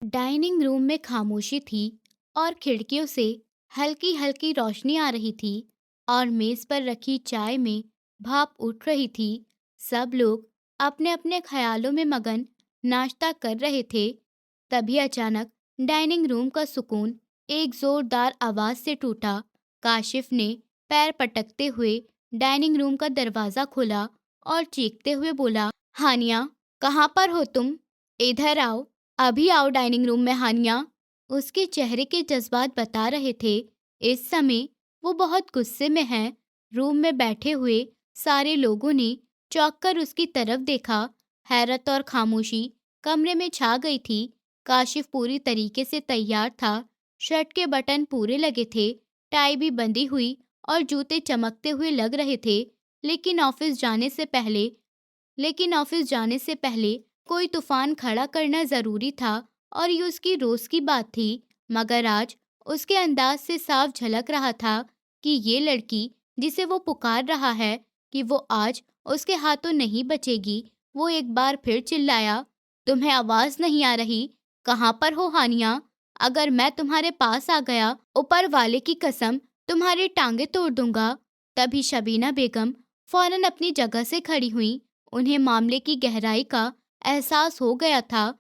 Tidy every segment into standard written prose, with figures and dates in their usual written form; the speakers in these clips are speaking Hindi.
डाइनिंग रूम में खामोशी थी और खिड़कियों से हल्की हल्की रोशनी आ रही थी और मेज पर रखी चाय में भाप उठ रही थी। सब लोग अपने अपने ख्यालों में मगन नाश्ता कर रहे थे। तभी अचानक डाइनिंग रूम का सुकून एक जोरदार आवाज से टूटा। काशिफ ने पैर पटकते हुए डाइनिंग रूम का दरवाजा खोला और चीखते हुए बोला, हानिया, कहाँ पर हो तुम? इधर आओ, अभी आओ डाइनिंग रूम में हानिया। उसके चेहरे के जज्बात बता रहे थे इस समय वो बहुत गुस्से में है। रूम में बैठे हुए सारे लोगों ने चौंक कर उसकी तरफ देखा। हैरत और खामोशी कमरे में छा गई थी। काशिफ पूरी तरीके से तैयार था। शर्ट के बटन पूरे लगे थे, टाई भी बंधी हुई और जूते चमकते हुए लग रहे थे। लेकिन ऑफिस जाने से पहले लेकिन ऑफिस जाने से पहले कोई तूफान खड़ा करना जरूरी था और ये उसकी रोज की बात थी। मगर आज उसके अंदाज से साफ झलक रहा था कि ये लड़की जिसे वो पुकार रहा है कि वो आज उसके हाथों नहीं बचेगी। वो एक बार फिर चिल्लाया, तुम्हें आवाज नहीं आ रही? कहाँ पर हो हानिया? अगर मैं तुम्हारे पास आ गया, ऊपर वाले की कसम, तुम्हारी टांगे तोड़ दूंगा। तभी शबीना बेगम फौरन अपनी जगह से खड़ी हुई। उन्हें मामले की गहराई का एहसास हो गया था,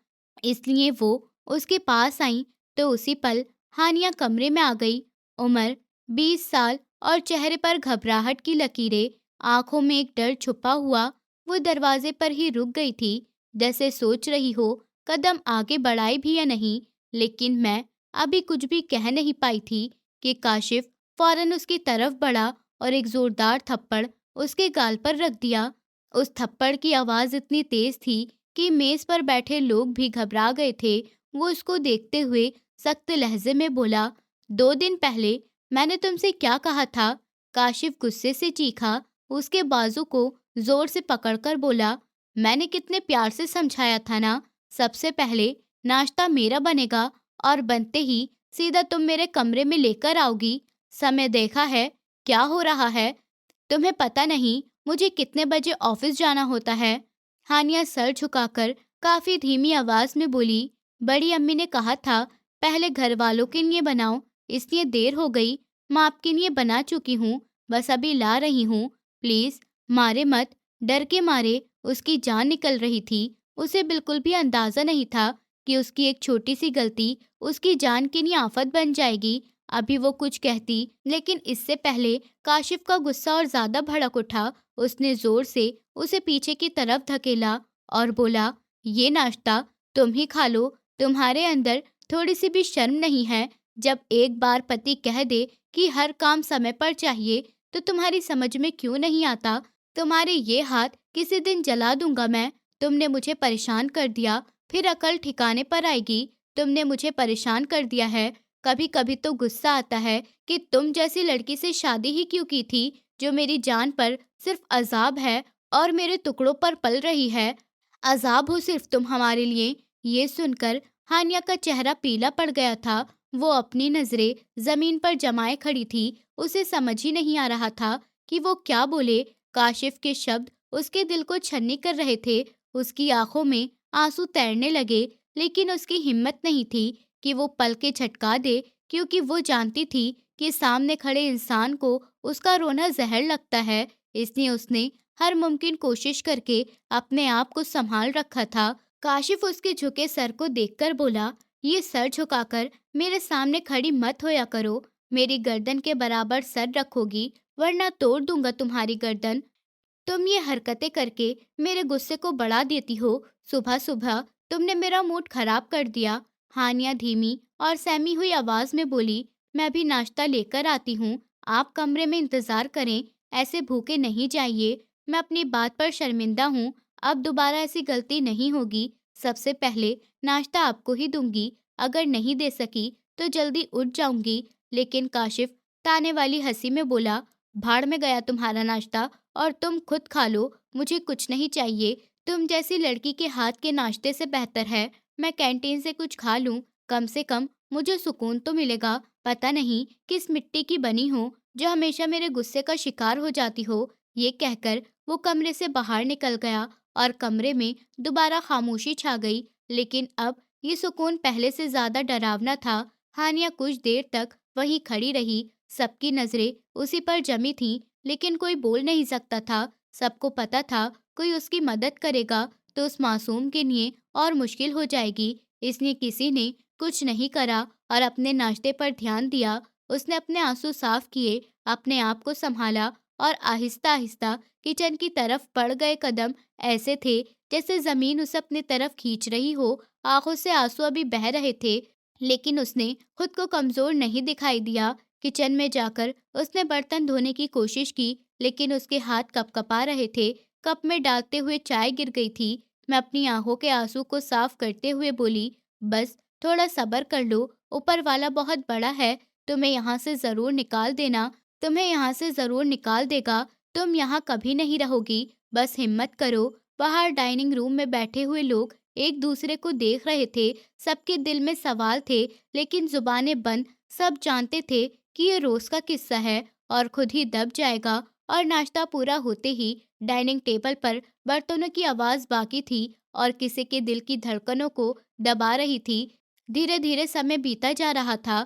इसलिए वो उसके पास आई तो उसी पल हानिया कमरे में आ गई। उम्र 20 साल और चेहरे पर घबराहट की लकीरें, आंखों में एक डर छुपा हुआ। वो दरवाजे पर ही रुक गई थी, जैसे सोच रही हो कदम आगे बढ़ाए भी या नहीं। लेकिन मैं अभी कुछ भी कह नहीं पाई थी कि काशिफ फौरन उसकी तरफ बढ़ा और एक जोरदार थप्पड़ उसके गाल पर रख दिया। उस थप्पड़ की आवाज इतनी तेज थी कि मेज पर बैठे लोग भी घबरा गए थे। वो उसको देखते हुए सख्त लहजे में बोला, 2 दिन पहले मैंने तुमसे क्या कहा था? काशिफ गुस्से से चीखा। उसके बाजू को जोर से पकड़कर बोला, मैंने कितने प्यार से समझाया था ना। सबसे पहले नाश्ता मेरा बनेगा और बनते ही सीधा तुम मेरे कमरे में लेकर आओगी। समय देखा है क्या हो रहा है? तुम्हें पता नहीं मुझे कितने बजे ऑफिस जाना होता है? हानिया सर झुकाकर काफी धीमी आवाज में बोली, बड़ी अम्मी ने कहा था पहले घर वालों के लिए बनाओ, इसलिए देर हो गई। मैं आपके लिए बना चुकी हूँ, बस अभी ला रही हूँ। प्लीज मारे मत। डर के मारे उसकी जान निकल रही थी। उसे बिल्कुल भी अंदाजा नहीं था कि उसकी एक छोटी सी गलती उसकी जान के लिए आफत बन जाएगी। अभी वो कुछ कहती, लेकिन इससे पहले काशिफ का गुस्सा और ज्यादा भड़क उठा। उसने जोर से उसे पीछे की तरफ धकेला और बोला, ये नाश्ता तुम ही खा लो। तुम्हारे अंदर थोड़ी सी भी शर्म नहीं है? जब एक बार पति कह दे कि हर काम समय पर चाहिए तो तुम्हारी समझ में क्यों नहीं आता? तुम्हारे ये हाथ किसी दिन जला दूंगा मैं। तुमने मुझे परेशान कर दिया, फिर अकल ठिकाने पर आएगी। तुमने मुझे परेशान कर दिया है। कभी कभी तो गुस्सा आता है कि तुम जैसी लड़की से शादी ही क्यों की थी, जो मेरी जान पर सिर्फ अजाब है और मेरे टुकड़ों पर पल रही है। अजाब हो सिर्फ तुम हमारे लिए। ये सुनकर हानिया का चेहरा पीला पड़ गया था। वो अपनी नजरें जमीन पर जमाए खड़ी थी। उसे समझ ही नहीं आ रहा था कि वो क्या बोले। काशिफ के शब्द उसके दिल को छन्नी कर रहे थे। उसकी आंखों में आंसू तैरने लगे, लेकिन उसकी हिम्मत नहीं थी कि वो पल के झटका दे, क्योंकि वो जानती थी कि सामने खड़े इंसान को उसका रोना जहर लगता है। इसलिए उसने हर मुमकिन कोशिश करके अपने आप को संभाल रखा था। काशिफ उसके झुके सर को देखकर बोला, ये सर झुकाकर मेरे सामने खड़ी मत होया करो। मेरी गर्दन के बराबर सर रखोगी वरना तोड़ दूंगा तुम्हारी गर्दन। तुम ये हरकतें करके मेरे गुस्से को बढ़ा देती हो। सुबह सुबह तुमने मेरा मूड खराब कर दिया। हानिया धीमी और सहमी हुई आवाज में बोली, मैं भी नाश्ता लेकर आती हूँ। आप कमरे में इंतजार करें, ऐसे भूखे नहीं जाइए। मैं अपनी बात पर शर्मिंदा हूँ। अब दोबारा ऐसी गलती नहीं होगी। सबसे पहले नाश्ता आपको ही दूंगी। अगर नहीं दे सकी तो जल्दी उठ जाऊंगी। लेकिन काशिफ ताने वाली हंसी में बोला, भाड़ में गया तुम्हारा नाश्ता, और तुम खुद खा लो। मुझे कुछ नहीं चाहिए। तुम जैसी लड़की के हाथ के नाश्ते से बेहतर है मैं कैंटीन से कुछ खा लूं। कम से कम मुझे सुकून तो मिलेगा। पता नहीं किस मिट्टी की बनी हो जो हमेशा मेरे गुस्से का शिकार हो जाती हो। ये कहकर वो कमरे से बाहर निकल गया और कमरे में दोबारा खामोशी छा गई। लेकिन अब ये सुकून पहले से ज्यादा डरावना था। हानिया कुछ देर तक वहीं खड़ी रही। सबकी नजरें उसी पर जमी थीं, लेकिन कोई बोल नहीं सकता था। सबको पता था कोई उसकी मदद करेगा तो उस मासूम के लिए और मुश्किल हो जाएगी। इसलिए किसी ने कुछ नहीं करा और अपने नाश्ते पर ध्यान दिया। उसने अपने आंसू साफ किए, अपने आप को संभाला और आहिस्ता आहिस्ता किचन की तरफ बढ़ गए। कदम ऐसे थे जैसे जमीन उसे अपनी तरफ खींच रही हो। आंखों से आंसू अभी बह रहे थे, लेकिन उसने खुद को कमजोर नहीं दिखाई दिया। किचन में जाकर उसने बर्तन धोने की कोशिश की, लेकिन उसके हाथ कपकपा रहे थे। कप में डालते हुए चाय गिर गई थी। मैं अपनी आंखों के आंसू को साफ करते हुए बोली, बस थोड़ा सब्र कर लो, ऊपर वाला बहुत बड़ा है, तुम्हें यहाँ से जरूर निकाल देना, तुम्हें यहाँ से जरूर निकाल देगा। तुम यहाँ कभी नहीं रहोगी, बस हिम्मत करो। बाहर डाइनिंग रूम में बैठे हुए लोग एक दूसरे को देख रहे थे। सबके दिल में सवाल थे, लेकिन जुबानें बंद। सब जानते थे कि ये रोज का किस्सा है और खुद ही दब जाएगा। और नाश्ता पूरा होते ही डाइनिंग टेबल पर बर्तनों की आवाज बाकी थी और किसी के दिल की धड़कनों को दबा रही थी। धीरे धीरे समय बीता जा रहा था।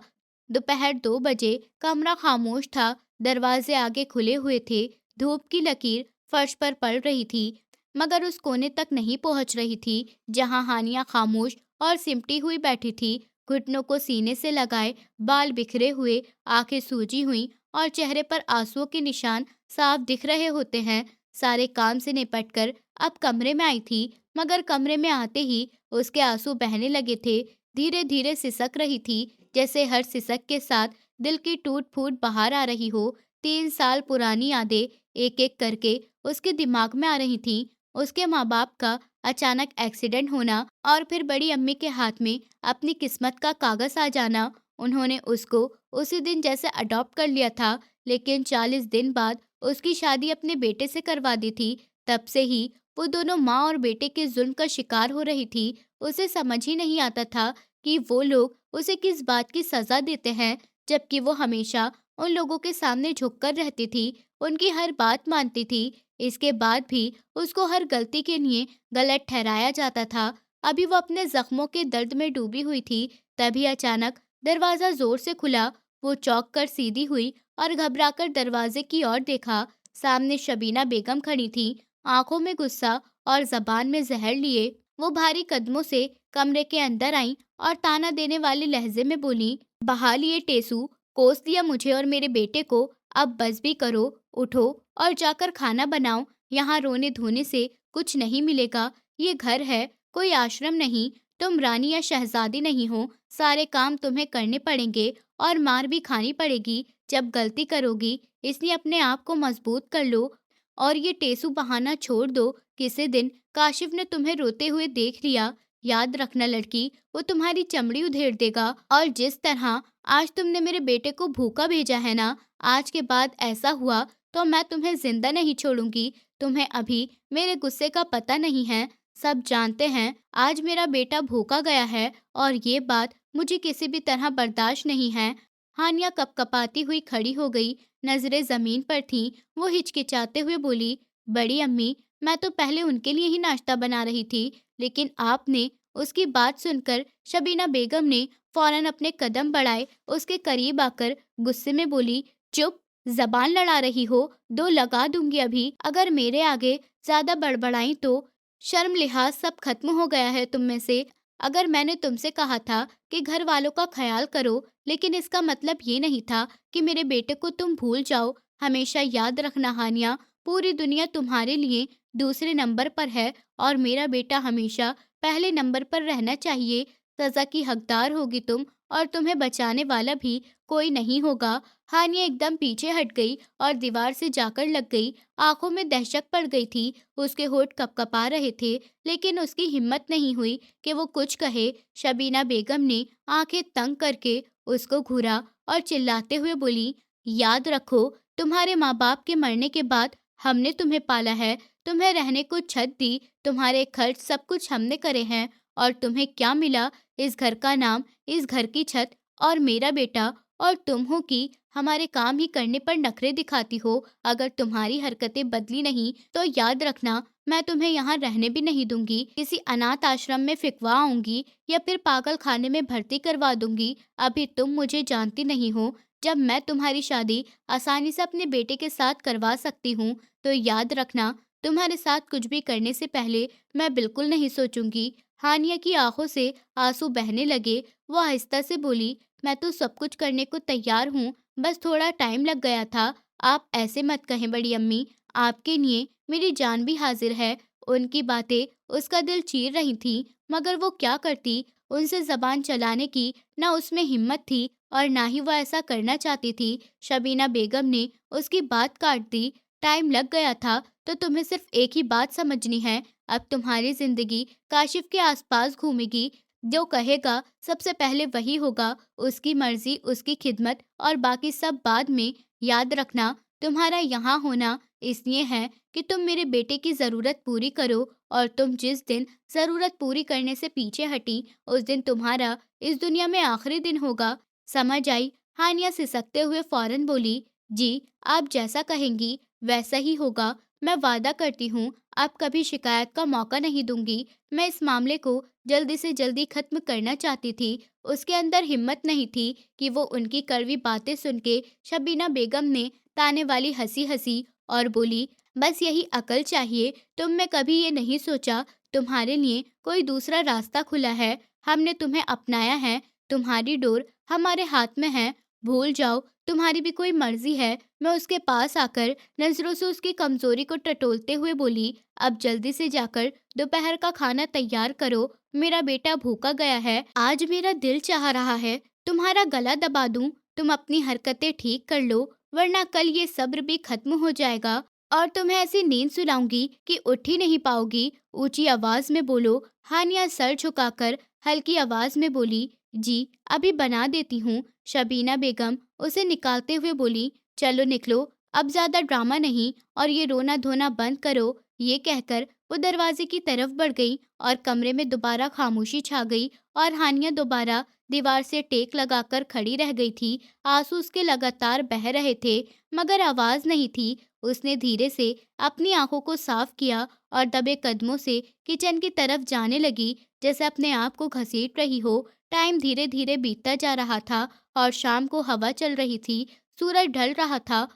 दोपहर 2 बजे। कमरा खामोश था। दरवाजे आगे खुले हुए थे। धूप की लकीर फर्श पर पड़ रही थी, मगर उस कोने तक नहीं पहुंच रही थी जहां हानिया खामोश और सिमटी हुई बैठी थी। घुटनों को सीने से लगाए, बाल बिखरे हुए, आंखें सूजी हुई और चेहरे पर आंसुओं के निशान साफ दिख रहे होते हैं। सारे काम से निपटकर अब कमरे में आई थी, मगर कमरे में आते ही उसके आंसू बहने लगे थे। धीरे धीरे सिसक रही थी, जैसे हर सिसक के साथ दिल की टूट फूट बाहर आ रही हो। 3 साल पुरानी यादें एक एक करके उसके दिमाग में आ रही थीं। उसके माँ बाप का अचानक एक्सीडेंट होना और फिर बड़ी अम्मी के हाथ में अपनी किस्मत का कागज आ जाना। उन्होंने उसको उसी दिन जैसे अडॉप्ट कर लिया था, लेकिन 40 दिन बाद उसकी शादी अपने बेटे से करवा दी थी। तब से ही वो दोनों माँ और बेटे के जुल्म का शिकार हो रही थी। उसे समझ ही नहीं आता था कि वो लोग उसे किस बात की सजा देते हैं, जबकि वो हमेशा उन लोगों के सामने झुककर रहती थी, उनकी हर बात मानती थी। इसके बाद भी उसको हर गलती के लिए गलत ठहराया जाता था। अभी वो अपने जख्मों के दर्द में डूबी हुई थी। तभी अचानक दरवाजा जोर से खुला। वो चौंक कर सीधी हुई और घबराकर दरवाजे की ओर देखा। सामने शबीना बेगम खड़ी थी, आंखों में गुस्सा और जबान में जहर लिए। वो भारी कदमों से कमरे के अंदर आई और ताना देने वाले लहजे में बोली, बहा लिए टेसू, कोस दिया मुझे और मेरे बेटे को, अब बस भी करो, उठो और जाकर खाना बनाओ। यहाँ रोने धोने से कुछ नहीं मिलेगा। ये घर है, कोई आश्रम नहीं। तुम रानी या शहजादी नहीं हो। सारे काम तुम्हें करने पड़ेंगे और मार भी खानी पड़ेगी जब गलती करोगी। इसलिए अपने आप को मजबूत कर लो और ये टेसू बहाना छोड़ दो। किसी दिन काशिफ ने तुम्हें रोते हुए देख लिया, याद रखना लड़की, वो तुम्हारी चमड़ी उधेड़ देगा। और जिस तरह आज तुमने मेरे बेटे को भूखा भेजा है ना, आज के बाद ऐसा हुआ तो मैं तुम्हें जिंदा नहीं छोड़ूंगी। तुम्हें अभी मेरे गुस्से का पता नहीं है। सब जानते हैं आज मेरा बेटा भूखा गया है और ये बात मुझे किसी भी तरह बर्दाश्त नहीं है। हानिया कपकपाती हुई खड़ी हो गई, नजरें जमीन पर थीं। वो हिचकिचाते हुए बोली, बड़ी अम्मी, मैं तो पहले उनके लिए ही नाश्ता बना रही थी, लेकिन आपने उसकी बात सुनकर शबीना बेगम ने फौरन अपने कदम बढ़ाए। उसके करीब आकर गुस्से में बोली, चुप, जबान लड़ा रही हो, 2 लगा दूंगी अभी अगर मेरे आगे ज्यादा बड़बड़ाई तो। शर्म लिहाज सब खत्म हो गया है तुम में से। अगर मैंने तुमसे कहा था कि घर वालों का ख्याल करो, लेकिन इसका मतलब ये नहीं था कि मेरे बेटे को तुम भूल जाओ। हमेशा याद रखना हानिया, पूरी दुनिया तुम्हारे लिए दूसरे नंबर पर है और मेरा बेटा हमेशा पहले नंबर पर रहना चाहिए। सजा की हकदार होगी तुम और तुम्हें बचाने वाला भी कोई नहीं होगा। हानिया एकदम पीछे हट गई और दीवार से जाकर लग गई। आंखों में दहशत पड़ गई थी। उसके होठ कपकपा रहे थे, लेकिन उसकी हिम्मत नहीं हुई कि वो कुछ कहे। शबीना बेगम ने आंखें तंग करके उसको घूरा और चिल्लाते हुए बोली, याद रखो, तुम्हारे माँ बाप के मरने के बाद हमने तुम्हें पाला है, तुम्हें रहने को छत दी, तुम्हारे खर्च सब कुछ हमने करे हैं। और तुम्हें क्या मिला? इस घर का नाम, इस घर की छत और मेरा बेटा। और तुम हो कि हमारे काम ही करने पर नखरे दिखाती हो। अगर तुम्हारी हरकतें बदली नहीं तो याद रखना मैं तुम्हें यहाँ रहने भी नहीं दूंगी, किसी अनाथ आश्रम में फिकवा आऊंगी या फिर पागल खाने में भर्ती करवा दूंगी। अभी तुम मुझे जानती नहीं हो। जब मैं तुम्हारी शादी आसानी से अपने बेटे के साथ करवा सकती हूँ, तो याद रखना, तुम्हारे साथ कुछ भी करने से पहले मैं बिल्कुल नहीं सोचूंगी। हानिया की आंखों से आंसू बहने लगे। वो आहिस्ता से बोली, मैं तो सब कुछ करने को तैयार हूँ, बस थोड़ा टाइम लग गया था। आप ऐसे मत कहें बड़ी अम्मी, आपके लिए मेरी जान भी हाजिर है। उनकी बातें उसका दिल चीर रही थी, मगर वो क्या करती, उनसे जबान चलाने की ना उसमें हिम्मत थी और ना ही वो ऐसा करना चाहती थी। शबीना बेगम ने उसकी बात काट दी। टाइम लग गया था तो तुम्हें सिर्फ एक ही बात समझनी है। अब तुम्हारी जिंदगी काशिफ के आसपास घूमेगी। जो कहेगा सबसे पहले वही होगा। उसकी मर्जी, उसकी खिदमत और बाकी सब बाद में। याद रखना, तुम्हारा यहाँ होना इसलिए है कि तुम मेरे बेटे की ज़रूरत पूरी करो, और तुम जिस दिन ज़रूरत पूरी करने से पीछे हटी, उस दिन तुम्हारा इस दुनिया में आखिरी दिन होगा। समझ आई? हानिया सिसकते हुए फौरन बोली, जी, आप जैसा कहेंगी वैसा ही होगा। मैं वादा करती हूँ, आप कभी शिकायत का मौका नहीं दूंगी। मैं इस मामले को जल्दी से जल्दी खत्म करना चाहती थी। उसके अंदर हिम्मत नहीं थी कि वो उनकी कड़वी बातें सुन के शबीना बेगम ने ताने वाली हंसी हंसी और बोली, बस यही अकल चाहिए। तुमने कभी ये नहीं सोचा तुम्हारे लिए कोई दूसरा रास्ता खुला है। हमने तुम्हें अपनाया है, तुम्हारी डोर हमारे हाथ में है। भूल जाओ तुम्हारी भी कोई मर्जी है। मैं उसके पास आकर नजरों से उसकी कमजोरी को टटोलते हुए बोली, अब जल्दी से जाकर दोपहर का खाना तैयार करो। मेरा बेटा भूखा गया है। आज मेरा दिल चाह रहा है तुम्हारा गला दबा दूं। तुम अपनी हरकतें ठीक कर लो, वरना कल ये सब्र भी खत्म हो जाएगा और तुम्हें ऐसी नींद सुलाऊंगी कि उठ ही नहीं पाओगी। ऊंची आवाज में बोलो। हानिया सर झुकाकर हल्की आवाज में बोली, जी, अभी बना देती हूँ। शबीना बेगम उसे निकालते हुए बोली, चलो निकलो, अब ज्यादा ड्रामा नहीं और ये रोना धोना बंद करो। ये कहकर वो दरवाजे की तरफ बढ़ गई और कमरे में दोबारा खामोशी छा गई और हानिया दोबारा दीवार से टेक लगाकर खड़ी रह गई थी। आंसू उसके लगातार बह रहे थे, मगर आवाज नहीं थी। उसने धीरे से अपनी आंखों को साफ किया और दबे कदमों से किचन की तरफ जाने लगी, जैसे अपने आप को घसीट रही हो। टाइम धीरे धीरे बीतता जा रहा था और शाम को हवा चल रही थी। सूरज ढल रहा था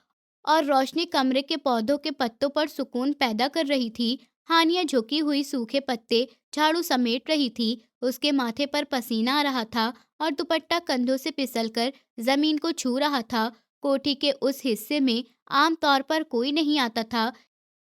और रोशनी कमरे के पौधों के पत्तों पर सुकून पैदा कर रही थी। हानिया झुकी हुई सूखे पत्ते झाड़ू समेट रही थी। उसके माथे पर पसीना आ रहा था और दुपट्टा कंधों से फिसलकर जमीन को छू रहा था। कोठी के उस हिस्से में आम तौर पर कोई नहीं आता था।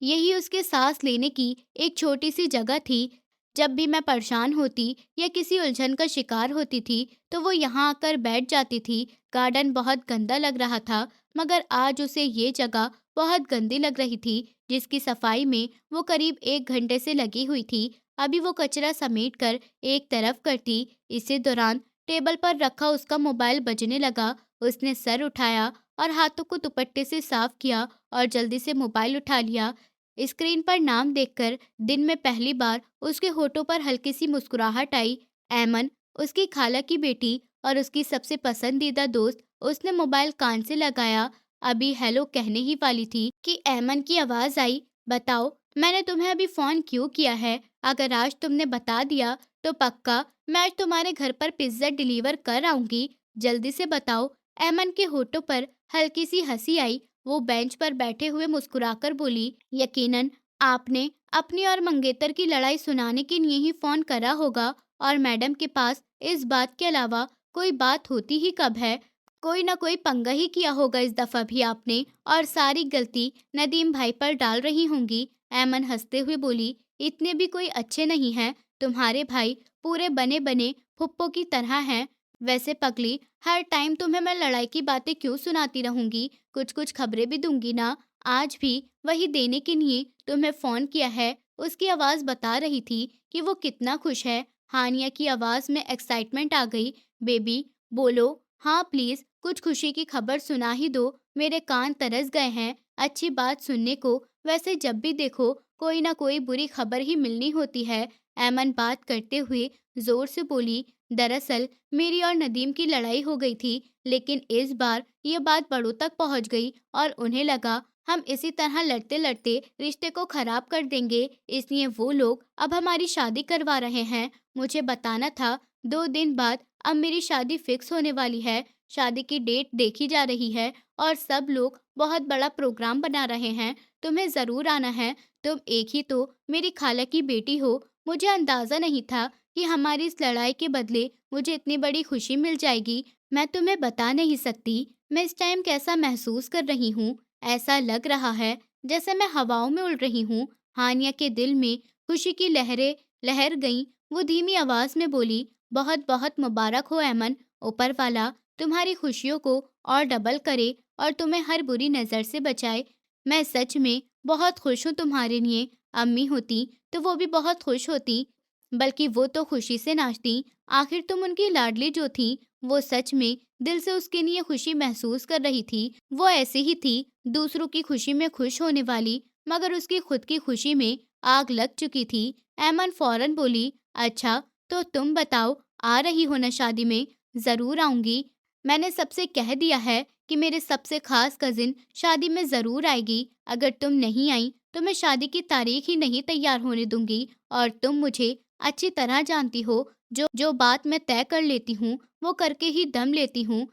यही उसके सांस लेने की एक छोटी सी जगह थी। जब भी मैं परेशान होती या किसी उलझन का शिकार होती थी, तो वो यहाँ आकर बैठ जाती थी। गार्डन बहुत गंदा लग रहा था, मगर आज उसे ये जगह बहुत गंदी लग रही थी, जिसकी सफाई में वो करीब 1 घंटे से लगी हुई थी। अभी वो कचरा समेट कर एक तरफ करती। इसी दौरान टेबल पर रखा उसका मोबाइल बजने लगा। उसने सर उठाया और हाथों को दुपट्टे से साफ किया और जल्दी से मोबाइल उठा लिया। स्क्रीन पर नाम देखकर दिन में पहली बार उसके होठों पर हल्की सी मुस्कुराहट आई। ऐमन, उसकी खाला की बेटी और उसकी सबसे पसंदीदा दोस्त। उसने मोबाइल कान से लगाया, अभी हेलो कहने ही वाली थी कि ऐमन की आवाज आई, बताओ, मैंने तुम्हें अभी फोन क्यों किया है? अगर आज तुमने बता दिया तो पक्का मैं आज तुम्हारे घर पर पिज्जा डिलीवर कर आऊंगी। जल्दी से बताओ। ऐमन के होठों पर हल्की सी हंसी आई। वो बेंच पर बैठे हुए मुस्कुराकर बोली, यकीनन आपने अपनी और मंगेतर की लड़ाई सुनाने के लिए ही फोन करा होगा, और मैडम के पास इस बात के अलावा कोई बात होती ही कब है? कोई ना कोई पंगा ही किया होगा इस दफा भी आपने, और सारी गलती नदीम भाई पर डाल रही होंगी। ऐमन हंसते हुए बोली, इतने भी कोई अच्छे नहीं हैं। तुम्हारे भाई पूरे बने बने फुप्पो की तरह हैं। वैसे पगली, हर टाइम तुम्हें मैं लड़ाई की बातें क्यों सुनाती रहूंगी? कुछ कुछ खबरें भी दूंगी ना। आज भी वही देने के लिए तुम्हें फोन किया है। उसकी आवाज बता रही थी कि वो कितना खुश है। हानिया की आवाज में एक्साइटमेंट आ गई। बेबी, बोलो, हाँ प्लीज, कुछ खुशी की खबर सुना ही दो। मेरे कान तरस गए हैं अच्छी बात सुनने को। वैसे जब भी देखो कोई ना कोई बुरी खबर ही मिलनी होती है। ऐमन बात करते हुए जोर से बोली, दरअसल मेरी और नदीम की लड़ाई हो गई थी, लेकिन इस बार ये बात बड़ों तक पहुंच गई और उन्हें लगा हम इसी तरह लड़ते-लड़ते रिश्ते को खराब कर देंगे, इसलिए वो लोग अब हमारी शादी करवा रहे हैं। मुझे बताना था, 2 दिन बाद अब मेरी शादी फिक्स होने वाली है। शादी की डेट देखी जा रही है और सब लोग बहुत बड़ा प्रोग्राम बना रहे हैं। तुम्हें ज़रूर आना है। तुम एक ही तो मेरी खाला की बेटी हो। मुझे अंदाज़ा नहीं था कि हमारी इस लड़ाई के बदले मुझे इतनी बड़ी खुशी मिल जाएगी। मैं तुम्हें बता नहीं सकती मैं इस टाइम कैसा महसूस कर रही हूँ। ऐसा लग रहा है जैसे मैं हवाओं में उड़ रही हूँ। हानिया के दिल में खुशी की लहरें लहर गईं। वो धीमी आवाज़ में बोली, बहुत बहुत मुबारक हो ऐमन। ऊपर वाला तुम्हारी खुशियों को और डबल करे और तुम्हें हर बुरी नज़र से बचाए। मैं सच में बहुत खुश हूँ तुम्हारे लिए। अम्मी होती तो वो भी बहुत खुश होती, बल्कि वो तो खुशी से नाचती। आखिर तुम उनकी लाडली जो थी। वो सच में दिल से उसके लिए खुशी महसूस कर रही थी। वो ऐसी ही थी, दूसरों की खुशी में खुश होने वाली, मगर उसकी खुद की खुशी में आग लग चुकी थी। ऐमन फौरन बोली, अच्छा तो तुम बताओ, आ रही हो ना शादी में? ज़रूर आऊंगी। मैंने सबसे कह दिया है कि मेरे सबसे खास कजिन शादी में ज़रूर आएगी। अगर तुम नहीं आई तो मैं शादी की तारीख ही नहीं तैयार होने दूंगी। और तुम मुझे अच्छी तरह जानती हो, जो जो बात मैं तय कर लेती हूँ वो करके ही दम लेती हूँ।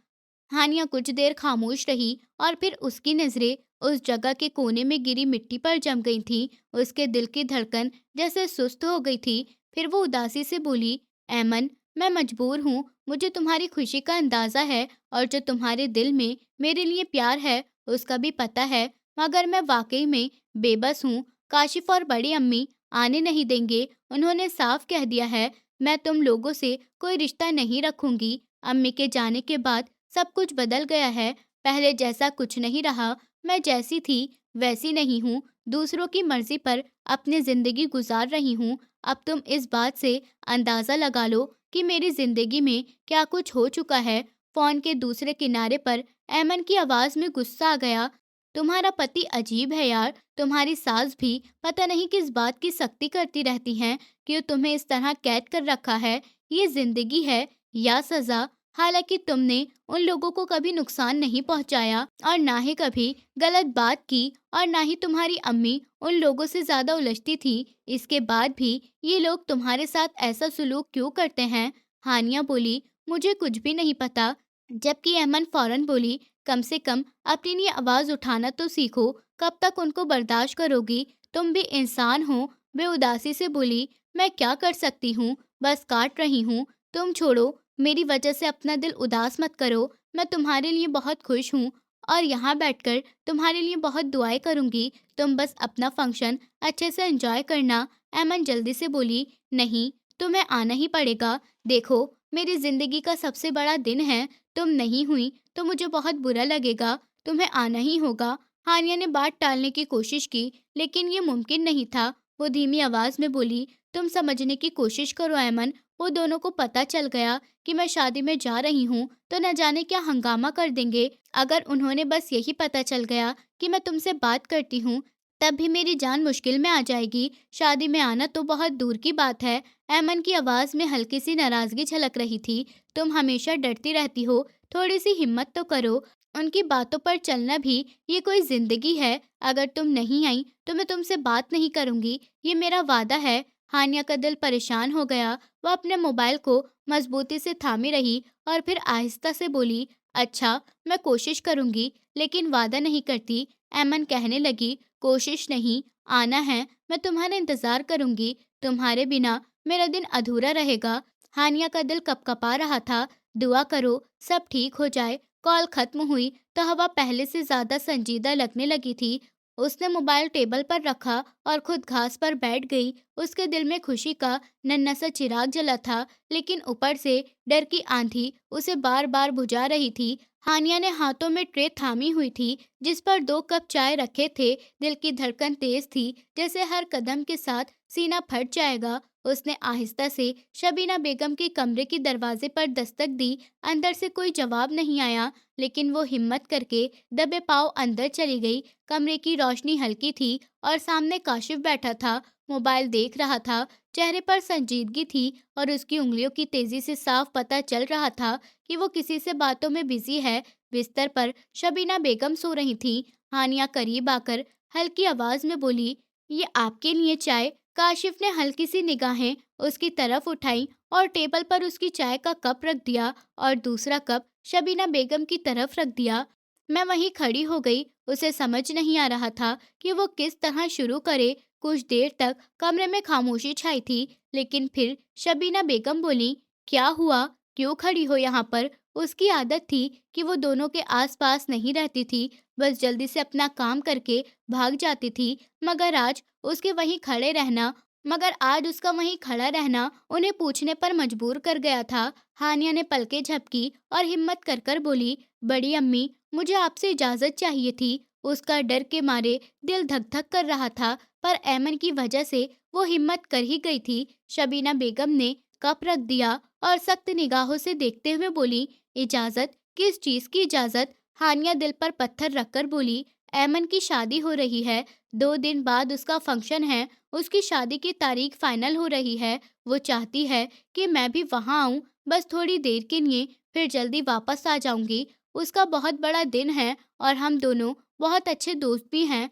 हानिया कुछ देर खामोश रही और फिर उसकी नजरें उस जगह के कोने में गिरी मिट्टी पर जम गई थी। उसके दिल की धड़कन जैसे सुस्त हो गई थी। फिर वो उदासी से बोली, ऐमन, मैं मजबूर हूँ। मुझे तुम्हारी खुशी का अंदाजा है और जो तुम्हारे दिल में मेरे लिए प्यार है उसका भी पता है, मगर मैं वाकई में बेबस हूँ। काशिफ और बड़ी अम्मी आने नहीं देंगे। उन्होंने साफ कह दिया है, मैं तुम लोगों से कोई रिश्ता नहीं रखूंगी। अम्मी के जाने के बाद सब कुछ बदल गया है। पहले जैसा कुछ नहीं रहा। मैं जैसी थी वैसी नहीं हूँ। दूसरों की मर्जी पर अपनी जिंदगी गुजार रही हूँ। अब तुम इस बात से अंदाजा लगा लो कि मेरी जिंदगी में क्या कुछ हो चुका है। फोन के दूसरे किनारे पर ऐमन की आवाज में गुस्सा आ गया। तुम्हारा पति अजीब है यार। तुम्हारी सास भी पता नहीं किस बात की सख्ती करती रहती हैं कि तुम्हें इस तरह कैद कर रखा है। ये जिंदगी है या सजा? हालांकि तुमने उन लोगों को कभी नुकसान नहीं पहुंचाया और ना ही कभी गलत बात की, और ना ही तुम्हारी अम्मी उन लोगों से ज्यादा उलझती थी। इसके बाद भी ये लोग तुम्हारे साथ ऐसा सुलूक क्यों करते हैं? हानिया बोली, मुझे कुछ भी नहीं पता। जबकि अहमन फौरन बोली, कम से कम अपनी लिए आवाज उठाना तो सीखो। कब तक उनको बर्दाश्त करोगी? तुम भी इंसान हो। वे उदासी से बोली, मैं क्या कर सकती हूँ, बस काट रही हूँ। तुम छोड़ो, मेरी वजह से अपना दिल उदास मत करो। मैं तुम्हारे लिए बहुत खुश हूँ और यहाँ बैठकर तुम्हारे लिए बहुत दुआएं करूँगी। तुम बस अपना फंक्शन अच्छे से एंजॉय करना। ऐमन जल्दी से बोली, नहीं, तुम्हें आना ही पड़ेगा। देखो, मेरी जिंदगी का सबसे बड़ा दिन है। तुम नहीं हुई तो मुझे बहुत बुरा लगेगा। तुम्हें आना ही होगा। हानिया ने बात टालने की कोशिश की, लेकिन ये मुमकिन नहीं था। वो धीमी आवाज में बोली, तुम समझने की कोशिश करो ऐमन। वो दोनों को पता चल गया कि मैं शादी में जा रही हूँ तो न जाने क्या हंगामा कर देंगे। अगर उन्होंने बस यही पता चल गया कि मैं तुमसे बात करती हूँ, तब भी मेरी जान मुश्किल में आ जाएगी। शादी में आना तो बहुत दूर की बात है। ऐमन की आवाज में हल्की सी नाराजगी झलक रही थी। तुम हमेशा डरती रहती हो, थोड़ी सी हिम्मत तो करो। उनकी बातों पर चलना भी ये कोई जिंदगी है? अगर तुम नहीं आई तो मैं तुमसे बात नहीं करूंगी, ये मेरा वादा है। हानिया का दिल परेशान हो गया। वह अपने मोबाइल को मजबूती से थामी रही और फिर आहिस्ता से बोली, अच्छा, मैं कोशिश करूंगी लेकिन वादा नहीं करती। ऐमन कहने लगी, कोशिश नहीं, आना है। मैं तुम्हारा इंतजार करूंगी। तुम्हारे बिना मेरा दिन अधूरा रहेगा। हानिया का दिल कपकपा रहा था। दुआ करो सब ठीक हो जाए। कॉल खत्म हुई तो हवा पहले से ज्यादा संजीदा लगने लगी थी। उसने मोबाइल टेबल पर रखा और खुद घास पर बैठ गई। उसके दिल में खुशी का नन्हा सा चिराग जला था, लेकिन ऊपर से डर की आंधी उसे बार बार बुझा रही थी। हानिया ने हाथों में ट्रे थामी हुई थी जिस पर 2 कप चाय रखे थे। दिल की धड़कन तेज थी, जैसे हर कदम के साथ सीना फट जाएगा। उसने आहिस्ता से शबीना बेगम के कमरे के दरवाजे पर दस्तक दी। अंदर से कोई जवाब नहीं आया, लेकिन वो हिम्मत करके दबे पाँव अंदर चली गई। कमरे की रोशनी हल्की थी और सामने काशिफ बैठा था, मोबाइल देख रहा था। चेहरे पर संजीदगी थी और उसकी उंगलियों की तेजी से साफ पता चल रहा था कि वो किसी से बातों में बिजी है। बिस्तर पर शबीना बेगम सो रही थी। हानिया करीब आकर हल्की आवाज में बोली, ये आपके लिए चाय। काशिफ ने हल्की सी निगाहें उसकी तरफ उठाई और टेबल पर उसकी चाय का कप रख दिया और दूसरा कप शबीना बेगम की तरफ रख दिया। मैं वहीं खड़ी हो गई। उसे समझ नहीं आ रहा था कि वो किस तरह शुरू करे। कुछ देर तक कमरे में खामोशी छाई थी, लेकिन फिर शबीना बेगम बोली, क्या हुआ? क्यों खड़ी हो यहाँ पर? उसकी आदत थी कि वो दोनों के आसपास नहीं रहती थी, बस जल्दी से अपना काम करके भाग जाती थी। मगर आज उसके वहीं खड़े रहना मगर आज उसका वहीं खड़ा रहना उन्हें पूछने पर मजबूर कर गया था। हानिया ने पलकें झपकी और हिम्मत कर कर बोली, बड़ी अम्मी, मुझे आपसे इजाजत चाहिए थी। उसका डर के मारे दिल धक धक कर रहा था, पर ऐमन की वजह से वो हिम्मत कर ही गई थी। शबीना बेगम ने कप रख दिया और सख्त निगाहों से देखते हुए बोली, इजाजत? किस चीज की इजाजत? हानिया दिल पर पत्थर रखकर बोली, ऐमन की शादी हो रही है। 2 दिन बाद उसका फंक्शन है। उसकी शादी की तारीख फाइनल हो रही है। वो चाहती है कि मैं भी वहाँ आऊँ, बस थोड़ी देर के लिए, फिर जल्दी वापस आ जाऊंगी। उसका बहुत बड़ा दिन है और हम दोनों बहुत अच्छे दोस्त भी हैं।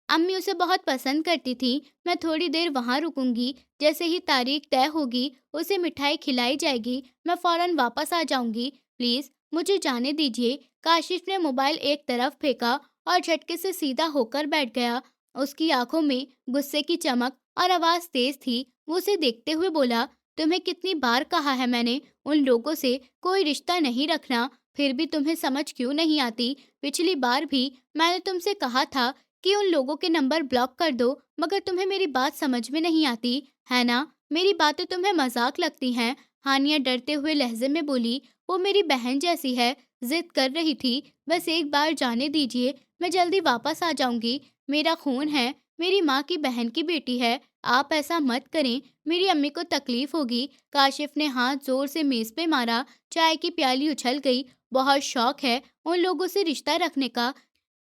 अम्मी उसे बहुत पसंद करती थी। मैं थोड़ी देर वहाँ रुकूंगी। जैसे ही तारीख तय होगी, उसे मिठाई खिलाई जाएगी। मैं फौरन वापस आ जाऊंगी। प्लीज मुझे जाने दीजिए। काशिफ ने मोबाइल एक तरफ फेंका और झटके से सीधा होकर बैठ गया। उसकी आंखों में गुस्से की चमक और आवाज तेज थी। वो उसे देखते हुए बोला, तुम्हें कितनी बार कहा है मैंने उन लोगों से कोई रिश्ता नहीं रखना, फिर भी तुम्हें समझ क्यों नहीं आती? पिछली बार भी मैंने तुमसे कहा था कि उन लोगों के नंबर ब्लॉक कर दो, मगर तुम्हें मेरी बात समझ में नहीं आती, है ना? मेरी बातें तुम्हें मजाक लगती हैं। हानिया डरते हुए लहजे में बोली, वो मेरी बहन जैसी है, जिद कर रही थी। बस एक बार जाने दीजिए, मैं जल्दी वापस आ जाऊंगी। मेरा खून है, मेरी माँ की बहन की बेटी है। आप ऐसा मत करें, मेरी अम्मी को तकलीफ होगी। काशिफ ने हाथ जोर से मेज पे मारा। चाय की प्याली उछल गई। बहुत शौक है उन लोगों से रिश्ता रखने का।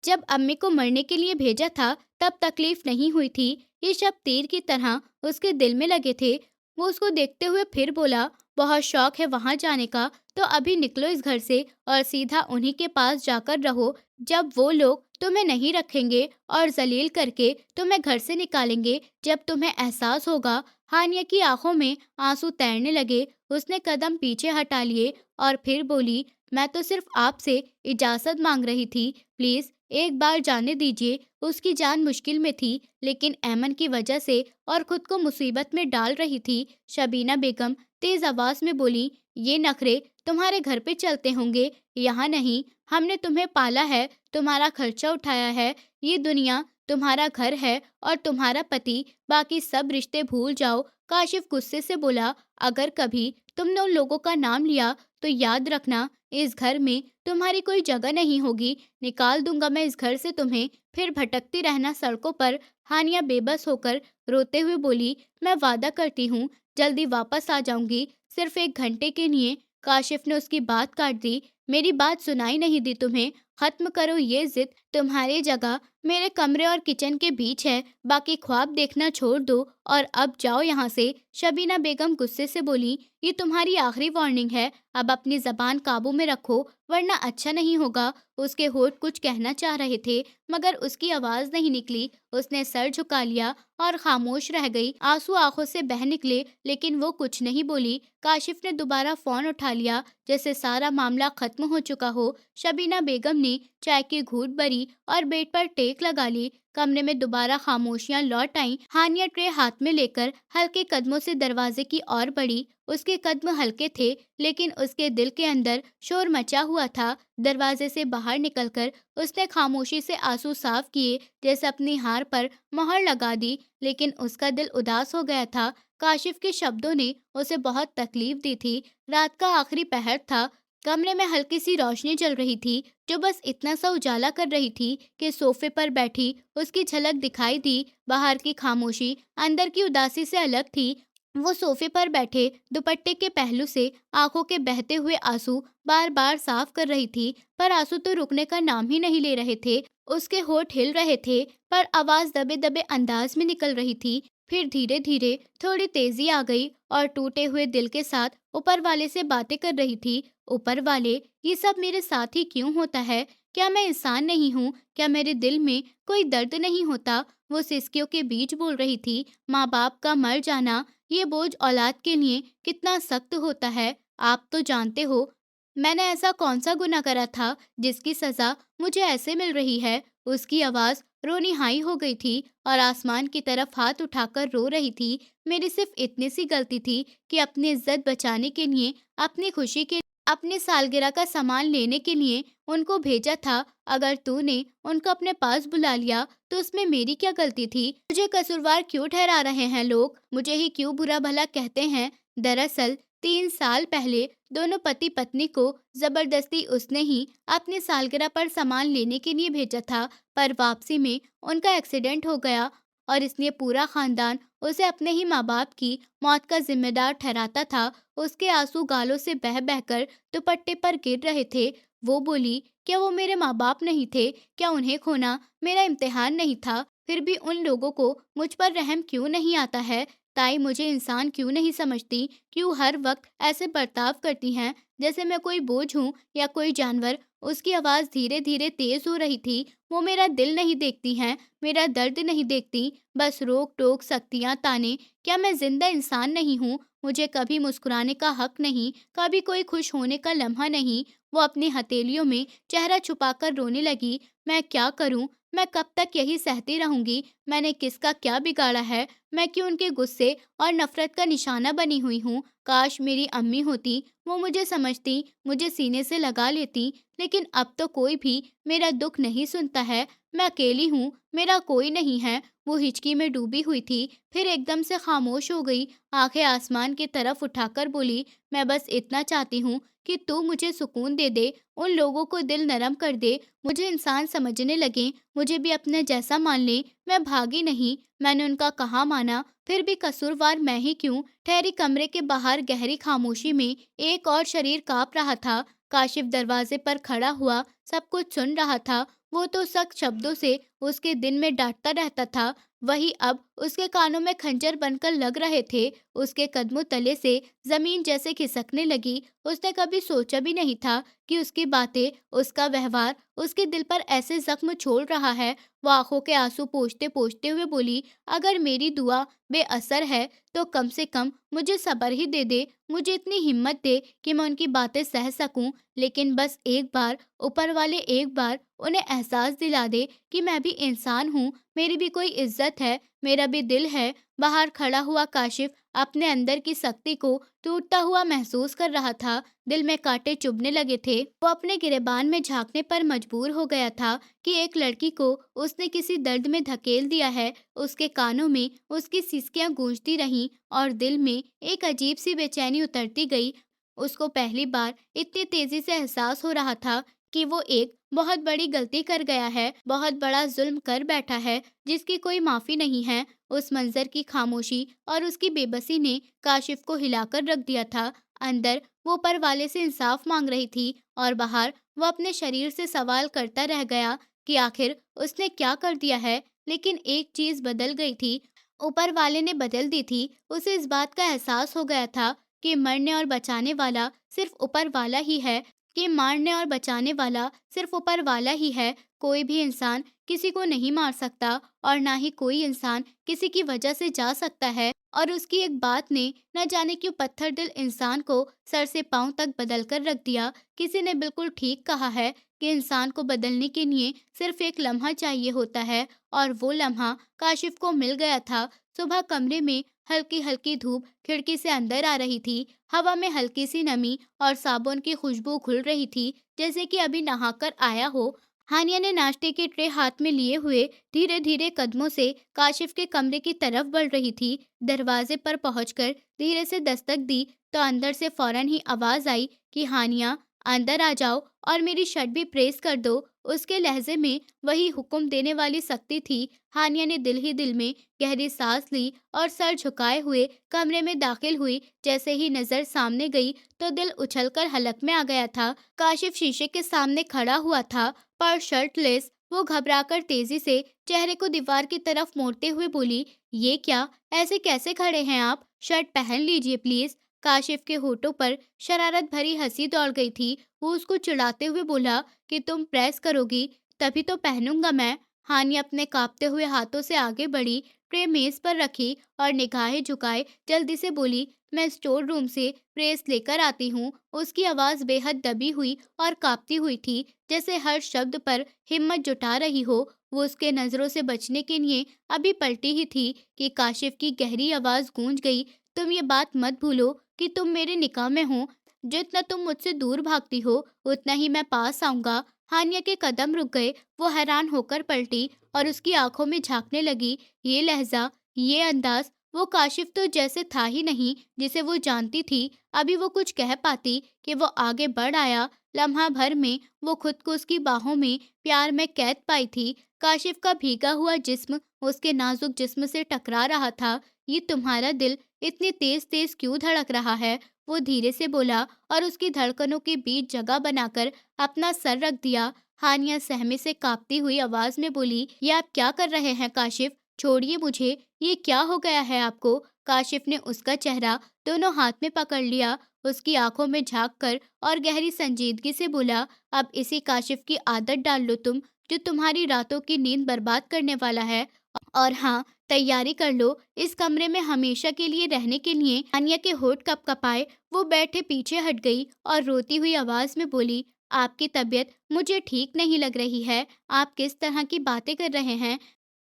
जब अम्मी को मरने के लिए भेजा था, तब तकलीफ नहीं हुई थी। ये शब्द तीर की तरह उसके दिल में लगे थे। वो उसको देखते हुए फिर बोला, बहुत शौक है वहां जाने का, तो अभी निकलो इस घर से और सीधा उन्हीं के पास जाकर रहो। जब वो लोग तुम्हें नहीं रखेंगे और जलील करके तुम्हें घर से निकालेंगे, जब तुम्हें एहसास होगा। हानिया की आंखों में आंसू तैरने लगे। उसने कदम पीछे हटा लिए और फिर बोली, मैं तो सिर्फ आपसे इजाजत मांग रही थी। प्लीज एक बार जाने दीजिए। उसकी जान मुश्किल में थी, लेकिन ऐमन की वजह से और खुद को मुसीबत में डाल रही थी। शबीना बेगम तेज आवाज में बोली, ये नखरे तुम्हारे घर पे चलते होंगे, यहाँ नहीं। हमने तुम्हें पाला है, तुम्हारा खर्चा उठाया है। ये दुनिया तुम्हारा घर है और तुम्हारा पति। बाकी सब रिश्ते भूल जाओ। काशिफ गुस्से से बोला, अगर कभी तुमने उन लोगों का नाम लिया तो याद रखना, इस घर में तुम्हारी कोई जगह नहीं होगी। निकाल दूंगा मैं इस घर से तुम्हें, फिर भटकती रहना सड़कों पर। हानिया बेबस होकर रोते हुए बोली, मैं वादा करती हूँ जल्दी वापस आ जाऊंगी, सिर्फ 1 घंटे के लिए। काशिफ ने उसकी बात काट दी, मेरी बात सुनाई नहीं दी तुम्हें? खत्म करो ये जिद। तुम्हारी जगह मेरे कमरे और किचन के बीच है। बाकी ख्वाब देखना छोड़ दो और अब जाओ यहाँ से। शबीना बेगम गुस्से से बोली, ये तुम्हारी आखिरी वार्निंग है। अब अपनी जबान काबू में रखो, वरना अच्छा नहीं होगा। उसके होठ कुछ कहना चाह रहे थे, मगर उसकी आवाज नहीं निकली। उसने सर झुका लिया और खामोश रह गई। आंसू आंखों से बह निकले, लेकिन वो कुछ नहीं बोली। काशिफ ने दोबारा फोन उठा लिया, जैसे सारा मामला खत्म हो चुका हो। शबीना बेगम ने चाय की घूंट भरी और बेड पर टेक लगा ली। कमरे में दोबारा खामोशियां लौट आईं। हानिया ट्रे हाथ में लेकर हल्के कदमों से दरवाजे की ओर बढ़ी। उसके कदम हल्के थे, लेकिन उसके दिल के अंदर शोर मचा हुआ था। दरवाजे से बाहर निकलकर उसने खामोशी से आंसू साफ किए, जैसे अपनी हार पर मोहर लगा दी। लेकिन उसका दिल उदास हो गया था। काशिफ के शब्दों ने उसे बहुत तकलीफ दी थी। रात का आखिरी पहर था। कमरे में हल्की सी रोशनी जल रही थी, जो बस इतना सा उजाला कर रही थी कि सोफे पर बैठी उसकी झलक दिखाई दी। बाहर की खामोशी अंदर की उदासी से अलग थी। वो सोफे पर बैठे दुपट्टे के पहलू से आंखों के बहते हुए आंसू बार बार साफ कर रही थी, पर आंसू तो रुकने का नाम ही नहीं ले रहे थे। उसके होठ हिल रहे थे, पर आवाज दबे दबे अंदाज में निकल रही थी। फिर धीरे धीरे थोड़ी तेजी आ गई और टूटे हुए दिल के साथ ऊपर वाले से बातें कर रही थी। ऊपर वाले, ये सब मेरे साथ ही क्यों होता है? क्या मैं इंसान नहीं हूँ? क्या मेरे दिल में कोई दर्द नहीं होता? वो सिसकियों के बीच बोल रही थी, माँ बाप का मर जाना, ये बोझ औलाद के लिए कितना सख्त होता है। आप तो जानते हो, मैंने ऐसा कौन सा गुनाह करा था जिसकी सजा मुझे ऐसे मिल रही है। उसकी आवाज रोनिहाई हो गई थी और आसमान की तरफ हाथ उठाकर रो रही थी। मेरी सिर्फ इतनी सी गलती थी कि अपनी इज्जत बचाने के लिए, अपनी खुशी के, अपनी सालगिरह का सामान लेने के लिए उनको भेजा था। अगर तूने उनको अपने पास बुला लिया तो उसमें मेरी क्या गलती थी? मुझे कसूरवार क्यों ठहरा रहे हैं लोग? मुझे ही क्यों बुरा भला कहते हैं? दरअसल 3 साल पहले दोनों पति पत्नी को जबरदस्ती उसने ही अपनी सालगिरह पर सामान लेने के लिए भेजा था, पर वापसी में उनका एक्सीडेंट हो गया और इसलिए पूरा खानदान उसे अपने ही माँ बाप की मौत का जिम्मेदार ठहराता था। उसके आंसू गालों से बह बहकर दुपट्टे पर गिर रहे थे। वो बोली, क्या वो मेरे माँ बाप नहीं थे? क्या उन्हें खोना मेरा इम्तिहान नहीं था? फिर भी उन लोगों को मुझ पर रहम क्यों नहीं आता है? ताई मुझे इंसान क्यों नहीं समझती? क्यों हर वक्त ऐसे बर्ताव करती हैं जैसे मैं कोई बोझ हूँ या कोई जानवर? उसकी आवाज़ धीरे धीरे तेज हो रही थी। वो मेरा दिल नहीं देखती हैं, मेरा दर्द नहीं देखती, बस रोक टोक, सख्तियाँ, ताने। क्या मैं जिंदा इंसान नहीं हूँ? मुझे कभी मुस्कुराने का हक नहीं, कभी कोई खुश होने का लम्हा नहीं। वो अपनी हथेलियों में चेहरा छुपाकर रोने लगी। मैं क्या करूं? मैं कब तक यही सहती रहूंगी? मैंने किसका क्या बिगाड़ा है? मैं क्यों उनके गुस्से और नफरत का निशाना बनी हुई हूँ? काश मेरी अम्मी होती, वो मुझे समझती, मुझे सीने से लगा लेती। लेकिन अब तो कोई भी मेरा दुख नहीं सुनता है। मैं अकेली हूँ, मेरा कोई नहीं है। वो हिचकी में डूबी हुई थी, फिर एकदम से खामोश हो गई। आंखें आसमान की तरफ उठाकर बोली, मैं बस इतना चाहती हूँ कि तू मुझे सुकून दे दे, उन लोगों को दिल नरम कर दे, मुझे इंसान समझने लगे, मुझे भी अपने जैसा मान ले। मैं भागी नहीं, मैंने उनका कहाँ माना, फिर भी कसूरवार मैं ही क्यों? ठहरी कमरे के बाहर गहरी खामोशी में एक और शरीर कांप रहा था। काशिफ दरवाजे पर खड़ा हुआ सब कुछ सुन रहा था। वो तो सख्त शब्दों से उसके दिन में डांटता रहता था, वही अब उसके कानों में खंजर बनकर लग रहे थे। उसके कदमों तले से जमीन जैसे खिसकने लगी। उसने कभी सोचा भी नहीं था कि उसकी बातें, उसका व्यवहार उसके दिल पर ऐसे जख्म छोड़ रहा है। वो आंखों के आंसू पोंछते पोंछते हुए बोली, अगर मेरी दुआ बेअसर है तो कम से कम मुझे सब्र ही दे दे, मुझे इतनी हिम्मत दे कि मैं उनकी बातें सह सकूं। लेकिन बस एक बार, ऊपर वाले एक बार उन्हें एहसास दिला दे कि मैं भी इंसान हूँ, मेरी भी कोई इज्जत है, मेरा भी दिल है। बाहर खड़ा हुआ काशिफ अपने अंदर की शक्ति को टूटता हुआ महसूस कर रहा था। दिल में कांटे चुभने लगे थे। वो अपने गिरेबान में झांकने पर मजबूर हो गया था कि एक लड़की को उसने किसी दर्द में धकेल दिया है। उसके कानों में उसकी सिसकियां गूंजती रहीं और दिल में एक अजीब सी बेचैनी उतरती गई। उसको पहली बार इतनी तेजी से एहसास हो रहा था कि वो एक बहुत बड़ी गलती कर गया है, बहुत बड़ा जुल्म कर बैठा है, जिसकी कोई माफी नहीं है। उस मंजर की खामोशी और उसकी बेबसी ने काशिफ को हिलाकर रख दिया था। अंदर वो ऊपर वाले से इंसाफ मांग रही थी और बाहर वो अपने शरीर से सवाल करता रह गया कि आखिर उसने क्या कर दिया है। लेकिन एक चीज बदल गई थी, ऊपर वाले ने बदल दी थी। उसे इस बात का एहसास हो गया था कि मरने और बचाने वाला सिर्फ ऊपर वाला ही है, कि मारने और बचाने वाला सिर्फ ऊपर वाला ही है। कोई भी इंसान किसी को नहीं मार सकता और ना ही कोई इंसान किसी की वजह से जा सकता है। और उसकी एक बात ने न जाने क्यों पत्थर दिल इंसान को सर से पांव तक बदल कर रख दिया। किसी ने बिल्कुल ठीक कहा है कि इंसान को बदलने के लिए सिर्फ एक लम्हा चाहिए होता है, और वो लम्हा काशिफ को मिल गया था। सुबह कमरे में हल्की हल्की धूप खिड़की से अंदर आ रही थी। हवा में हल्की सी नमी और साबुन की खुशबू घुल रही थी, जैसे कि अभी नहाकर आया हो। हानिया ने नाश्ते की ट्रे हाथ में लिए हुए धीरे धीरे कदमों से काशिफ के कमरे की तरफ बढ़ रही थी। दरवाजे पर पहुंचकर धीरे से दस्तक दी तो अंदर से फौरन ही आवाज आई कि हानिया, अंदर आ जाओ और मेरी शर्ट भी प्रेस कर दो। उसके लहजे में वही हुक्म देने वाली शक्ति थी। हानिया ने दिल ही दिल में गहरी सांस ली और सर झुकाए हुए कमरे में दाखिल हुई। जैसे ही नजर सामने गई तो दिल उछलकर हलक में आ गया था। काशिफ शीशे के सामने खड़ा हुआ था, पर शर्टलेस। वो घबराकर तेजी से चेहरे को दीवार की तरफ मोड़ते हुए बोली, ये क्या, ऐसे कैसे खड़े हैं आप? शर्ट पहन लीजिए प्लीज। काशिफ के होठों पर शरारत भरी हंसी दौड़ गई थी। वो उसको चिढ़ाते हुए बोला कि तुम प्रेस करोगी तभी तो पहनूंगा मैं। हानि अपने कांपते हुए हाथों से आगे बढ़ी, ट्रे मेज पर रखी और निगाहें झुकाए जल्दी से बोली, मैं स्टोर रूम से प्रेस लेकर आती हूँ। उसकी आवाज बेहद दबी हुई और कांपती हुई थी, जैसे हर शब्द पर हिम्मत जुटा रही हो। वो उसके नजरों से बचने के लिए अभी पलटी ही थी कि काशिफ की गहरी आवाज गूंज गई, तुम ये बात मत भूलो कि तुम मेरे निकाह में हो। जितना तुम मुझसे दूर भागती हो उतना ही मैं पास आऊंगा। हानिया के कदम रुक गए। वो हैरान होकर पलटी और उसकी आंखों में झांकने लगी। ये लहजा, ये अंदाज, वो काशिफ तो जैसे था ही नहीं जिसे वो जानती थी। अभी वो कुछ कह पाती कि वो आगे बढ़ आया। लम्हा भर में वो खुद को उसकी बाहों में प्यार में कैद पाई थी। काशिफ का भीगा हुआ जिस्म उसके नाजुक जिस्म से टकरा रहा था। ये तुम्हारा दिल इतनी तेज तेज क्यों धड़क रहा है? वो धीरे से बोला और उसकी धड़कनों के बीच जगह बनाकर अपना सर रख दिया। हानिया सहमे से कांपती हुई आवाज में बोली, ये आप क्या कर रहे हैं काशिफ? छोड़िए मुझे, ये क्या हो गया है आपको? काशिफ ने उसका चेहरा दोनों हाथ में पकड़ लिया, उसकी आंखों में झांक कर और गहरी संजीदगी से बोला, अब इसी काशिफ की आदत डाल लो तुम, जो तुम्हारी रातों की नींद बर्बाद करने वाला है। और हाँ, तैयारी कर लो इस कमरे में हमेशा के लिए रहने के लिए। आनिया के होठ कपकपाए, वो बैठे पीछे हट गई और रोती हुई आवाज में बोली, आपकी तबीयत मुझे ठीक नहीं लग रही है। आप किस तरह की बातें कर रहे हैं?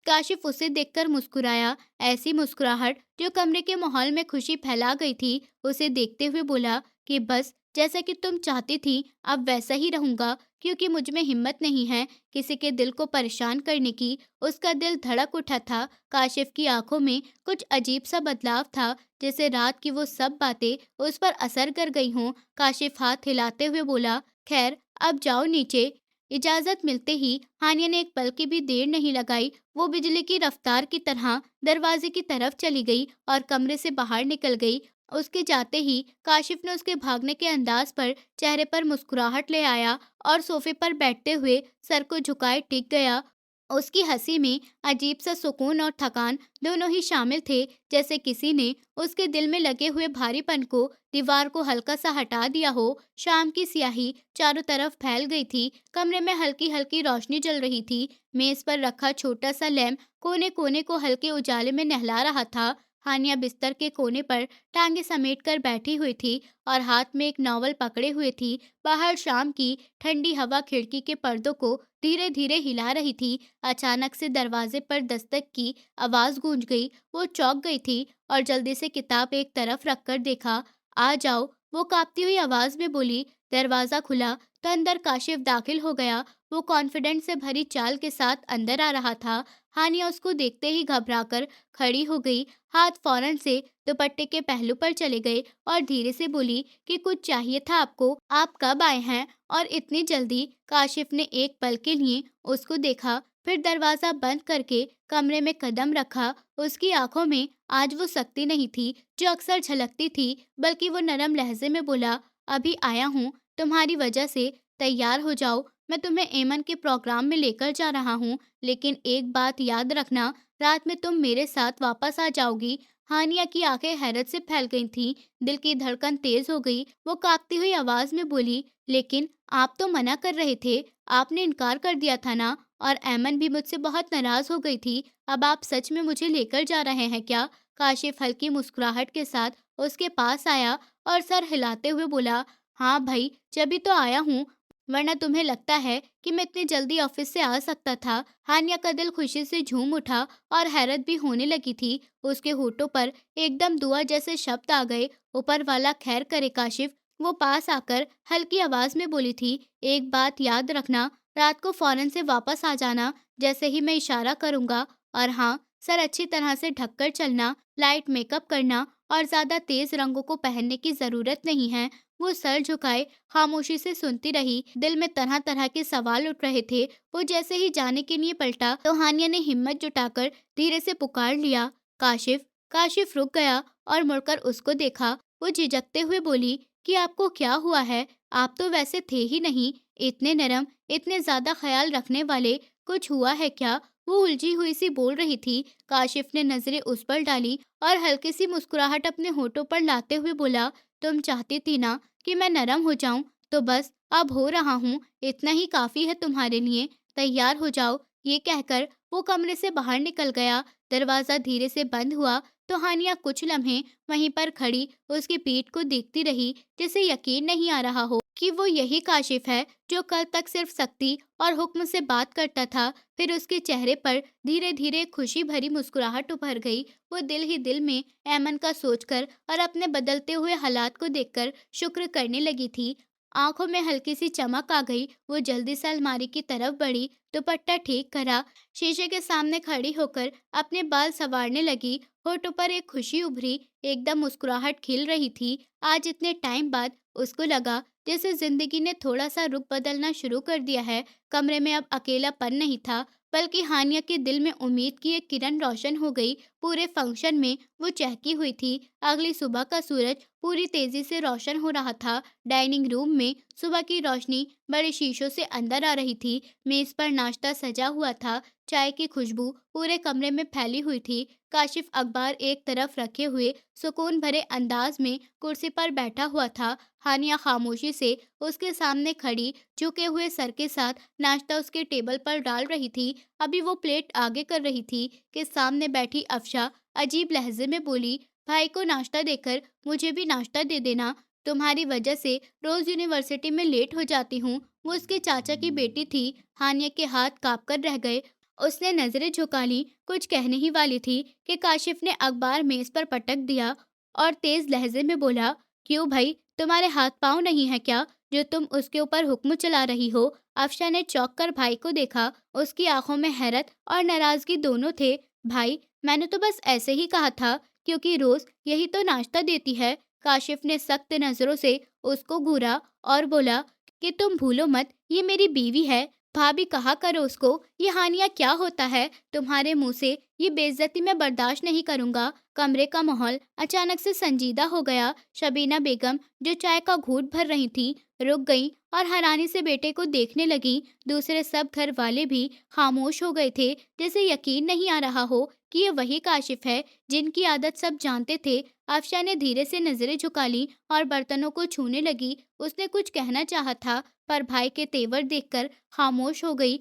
काशिफ उसे देखकर मुस्कुराया, ऐसी मुस्कुराहट जो कमरे के माहौल में खुशी फैला गई थी। उसे देखते हुए बोला कि बस जैसा कि तुम चाहती थी अब वैसा ही रहूंगा, क्योंकि मुझ में हिम्मत नहीं है किसी के दिल को परेशान करने की। उसका दिल धड़क उठा था। काशिफ की आंखों में कुछ अजीब सा बदलाव था, जैसे रात की वो सब बातें उस पर असर कर गई हों। काशिफ हाथ हिलाते हुए बोला, खैर अब जाओ नीचे। इजाजत मिलते ही हानिया ने एक पल की भी देर नहीं लगाई। वो बिजली की रफ्तार की तरह दरवाजे की तरफ चली गई और कमरे से बाहर निकल गई। उसके जाते ही काशिफ ने उसके भागने के अंदाज पर चेहरे पर मुस्कुराहट ले आया और सोफे पर बैठते हुए सर को झुकाए टिक गया। उसकी हंसी में अजीब सा सुकून और थकान दोनों ही शामिल थे, जैसे किसी ने उसके दिल में लगे हुए भारीपन को दीवार को हल्का सा हटा दिया हो। शाम की स्याही चारों तरफ फैल गई थी। कमरे में हल्की हल्की रोशनी जल रही थी। मेज पर रखा छोटा सा लैंप कोने कोने को हल्के उजाले में नहला रहा था। हानिया बिस्तर के कोने पर टांगे समेट कर बैठी हुई थी और हाथ में एक नॉवल पकड़े हुए थी। बाहर शाम की ठंडी हवा खिड़की के पर्दों को धीरे धीरे हिला रही थी। अचानक से दरवाजे पर दस्तक की आवाज गूंज गई। वो चौंक गई थी और जल्दी से किताब एक तरफ रखकर देखा। आ जाओ, वो कांपती हुई आवाज में बोली। दरवाजा खुला तो अंदर काशिफ दाखिल हो गया। वो कॉन्फिडेंस से भरी चाल के साथ अंदर आ रहा था। हानिया उसको देखते ही घबराकर खड़ी हो गई। हाथ फौरन से दुपट्टे के पहलू पर चले गए और धीरे से बोली कि कुछ चाहिए था आपको, आप कब आए हैं और इतनी जल्दी? काशिफ ने एक पल के लिए उसको देखा, फिर दरवाजा बंद करके कमरे में कदम रखा। उसकी आंखों में आज वो शक्ति नहीं थी जो अक्सर झलकती थी, बल्कि वो नरम लहजे में बोला, अभी आया हूँ तुम्हारी वजह से, तैयार हो जाओ, मैं तुम्हें एमन के प्रोग्राम में लेकर जा रहा हूँ। लेकिन एक बात याद रखना, रात में तुम मेरे साथ वापस आ जाओगी। हानिया की आंखें हैरत से फैल गई थीं, दिल की धड़कन तेज हो गई। वो कांपती हुई आवाज में बोली, लेकिन आप तो मना कर रहे थे, आपने इनकार कर दिया था ना? और एमन भी मुझसे बहुत नाराज हो गई थी। अब आप सच में मुझे लेकर जा रहे हैं क्या? काशिफ हल्की मुस्कुराहट के साथ उसके पास आया और सर हिलाते हुए बोला, हाँ भाई, जब तो आया हूँ, वरना तुम्हें लगता है कि मैं इतनी जल्दी ऑफिस से आ सकता था? हानिया का दिल खुशी से झूम उठा और हैरत भी होने लगी थी। उसके होठों पर एकदम दुआ जैसे शब्द आ गए, ऊपर वाला खैर करे काशिफ। वो पास आकर हल्की आवाज में बोली थी, एक बात याद रखना, रात को फौरन से वापस आ जाना जैसे ही मैं इशारा करूंगा। और हाँ, सर अच्छी तरह से ढककर चलना, लाइट मेकअप करना और ज्यादा तेज रंगों को पहनने की जरूरत नहीं है। वो सर झुकाए खामोशी से सुनती रही। दिल में तरह तरह के सवाल उठ रहे थे। वो जैसे ही जाने के लिए पलटा तो हानिया ने हिम्मत जुटाकर धीरे से पुकार लिया, काशिफ। काशिफ रुक गया और मुड़कर उसको देखा। वो झिझकते हुए बोली कि आपको क्या हुआ है? आप तो वैसे थे ही नहीं, इतने नरम, इतने ज्यादा ख्याल रखने वाले। कुछ हुआ है क्या? वो उलझी हुई सी बोल रही थी। काशिफ ने नजरें उस पर डाली और हल्की सी मुस्कुराहट अपने होठों पर लाते हुए बोला, तुम चाहती थी ना कि मैं नरम हो जाऊं, तो बस अब हो रहा हूँ, इतना ही काफी है तुम्हारे लिए, तैयार हो जाओ। ये कहकर वो कमरे से बाहर निकल गया। दरवाजा धीरे से बंद हुआ तो हानिया कुछ लम्हे वहीं पर खड़ी उसकी पीठ को देखती रही, जिसे यकीन नहीं आ रहा हो कि वो यही काशिफ है जो कल तक सिर्फ सख्ती और हुक्म से बात करता था। फिर उसके चेहरे पर धीरे धीरे खुशी भरी मुस्कुराहट उभर गई। वो दिल ही दिल में ऐमन का सोचकर और अपने बदलते हुए हालात को देखकर शुक्र करने लगी थी। आंखों में हल्की सी चमक आ गई। वो जल्दी से अलमारी की तरफ बढ़ी, दुपट्टा ठीक करा, शीशे के सामने खड़ी होकर अपने बाल संवारने लगी। होठों पर एक खुशी उभरी, एकदम मुस्कुराहट खिल रही थी। आज इतने टाइम बाद उसको लगा जैसे जिंदगी ने थोड़ा सा रुख बदलना शुरू कर दिया है। कमरे में अब अकेलापन नहीं था, बल्कि हानिया के दिल में उम्मीद की एक किरण रोशन हो गई। पूरे फंक्शन में वो चहकी हुई थी। अगली सुबह का सूरज पूरी तेजी से रोशन हो रहा था। डाइनिंग रूम में सुबह की रोशनी बड़े शीशों से अंदर आ रही थी। मेज पर नाश्ता सजा हुआ था। चाय की खुशबू पूरे कमरे में फैली हुई थी। काशिफ अखबार एक तरफ रखे हुए सुकून भरे अंदाज में कुर्सी पर बैठा हुआ था। हानिया खामोशी से उसके सामने खड़ी, झुके हुए सर के साथ नाश्ता उसके टेबल पर डाल रही थी। अभी वो प्लेट आगे कर रही थी कि सामने बैठी अफशा अजीब लहजे में बोली, भाई को नाश्ता देकर मुझे भी नाश्ता दे देना। तुम्हारी वजह से रोज यूनिवर्सिटी में लेट हो जाती हूँ। वो उसके चाचा की बेटी थी। हानिया के हाथ कांप कर रह गए। उसने नजरें झुका ली, कुछ कहने ही वाली थी कि काशिफ ने अखबार मेज पर पटक दिया और तेज लहजे में बोला, क्यों भाई, तुम्हारे हाथ पाँव नहीं है क्या जो तुम उसके ऊपर हुक्म चला रही हो? अफशा ने चौंक कर भाई को देखा। उसकी आंखों में हैरत और नाराजगी दोनों थे। भाई, मैंने तो बस ऐसे ही कहा था, क्योंकि रोज यही तो नाश्ता देती है। काशिफ ने सख्त नजरों से उसको घूरा और बोला कि तुम भूलो मत, ये मेरी बीवी है। भाभी कहा करो उसको। ये हानिया क्या होता है तुम्हारे मुंह से? ये बेइज्जती मैं बर्दाश्त नहीं करूंगा। कमरे का माहौल अचानक से संजीदा हो गया। शबीना बेगम, जो चाय का घूंट भर रही थी, रुक गई और हैरानी से बेटे को देखने लगी। दूसरे सब घर वाले भी खामोश हो गए थे, जैसे यकीन नहीं आ रहा हो कि ये वही काशिफ है जिनकी आदत सब जानते थे। अफशा ने धीरे से नजरें झुका ली और बर्तनों को छूने लगी। उसने कुछ कहना चाहा था, पर भाई के तेवर देखकर खामोश हो गई।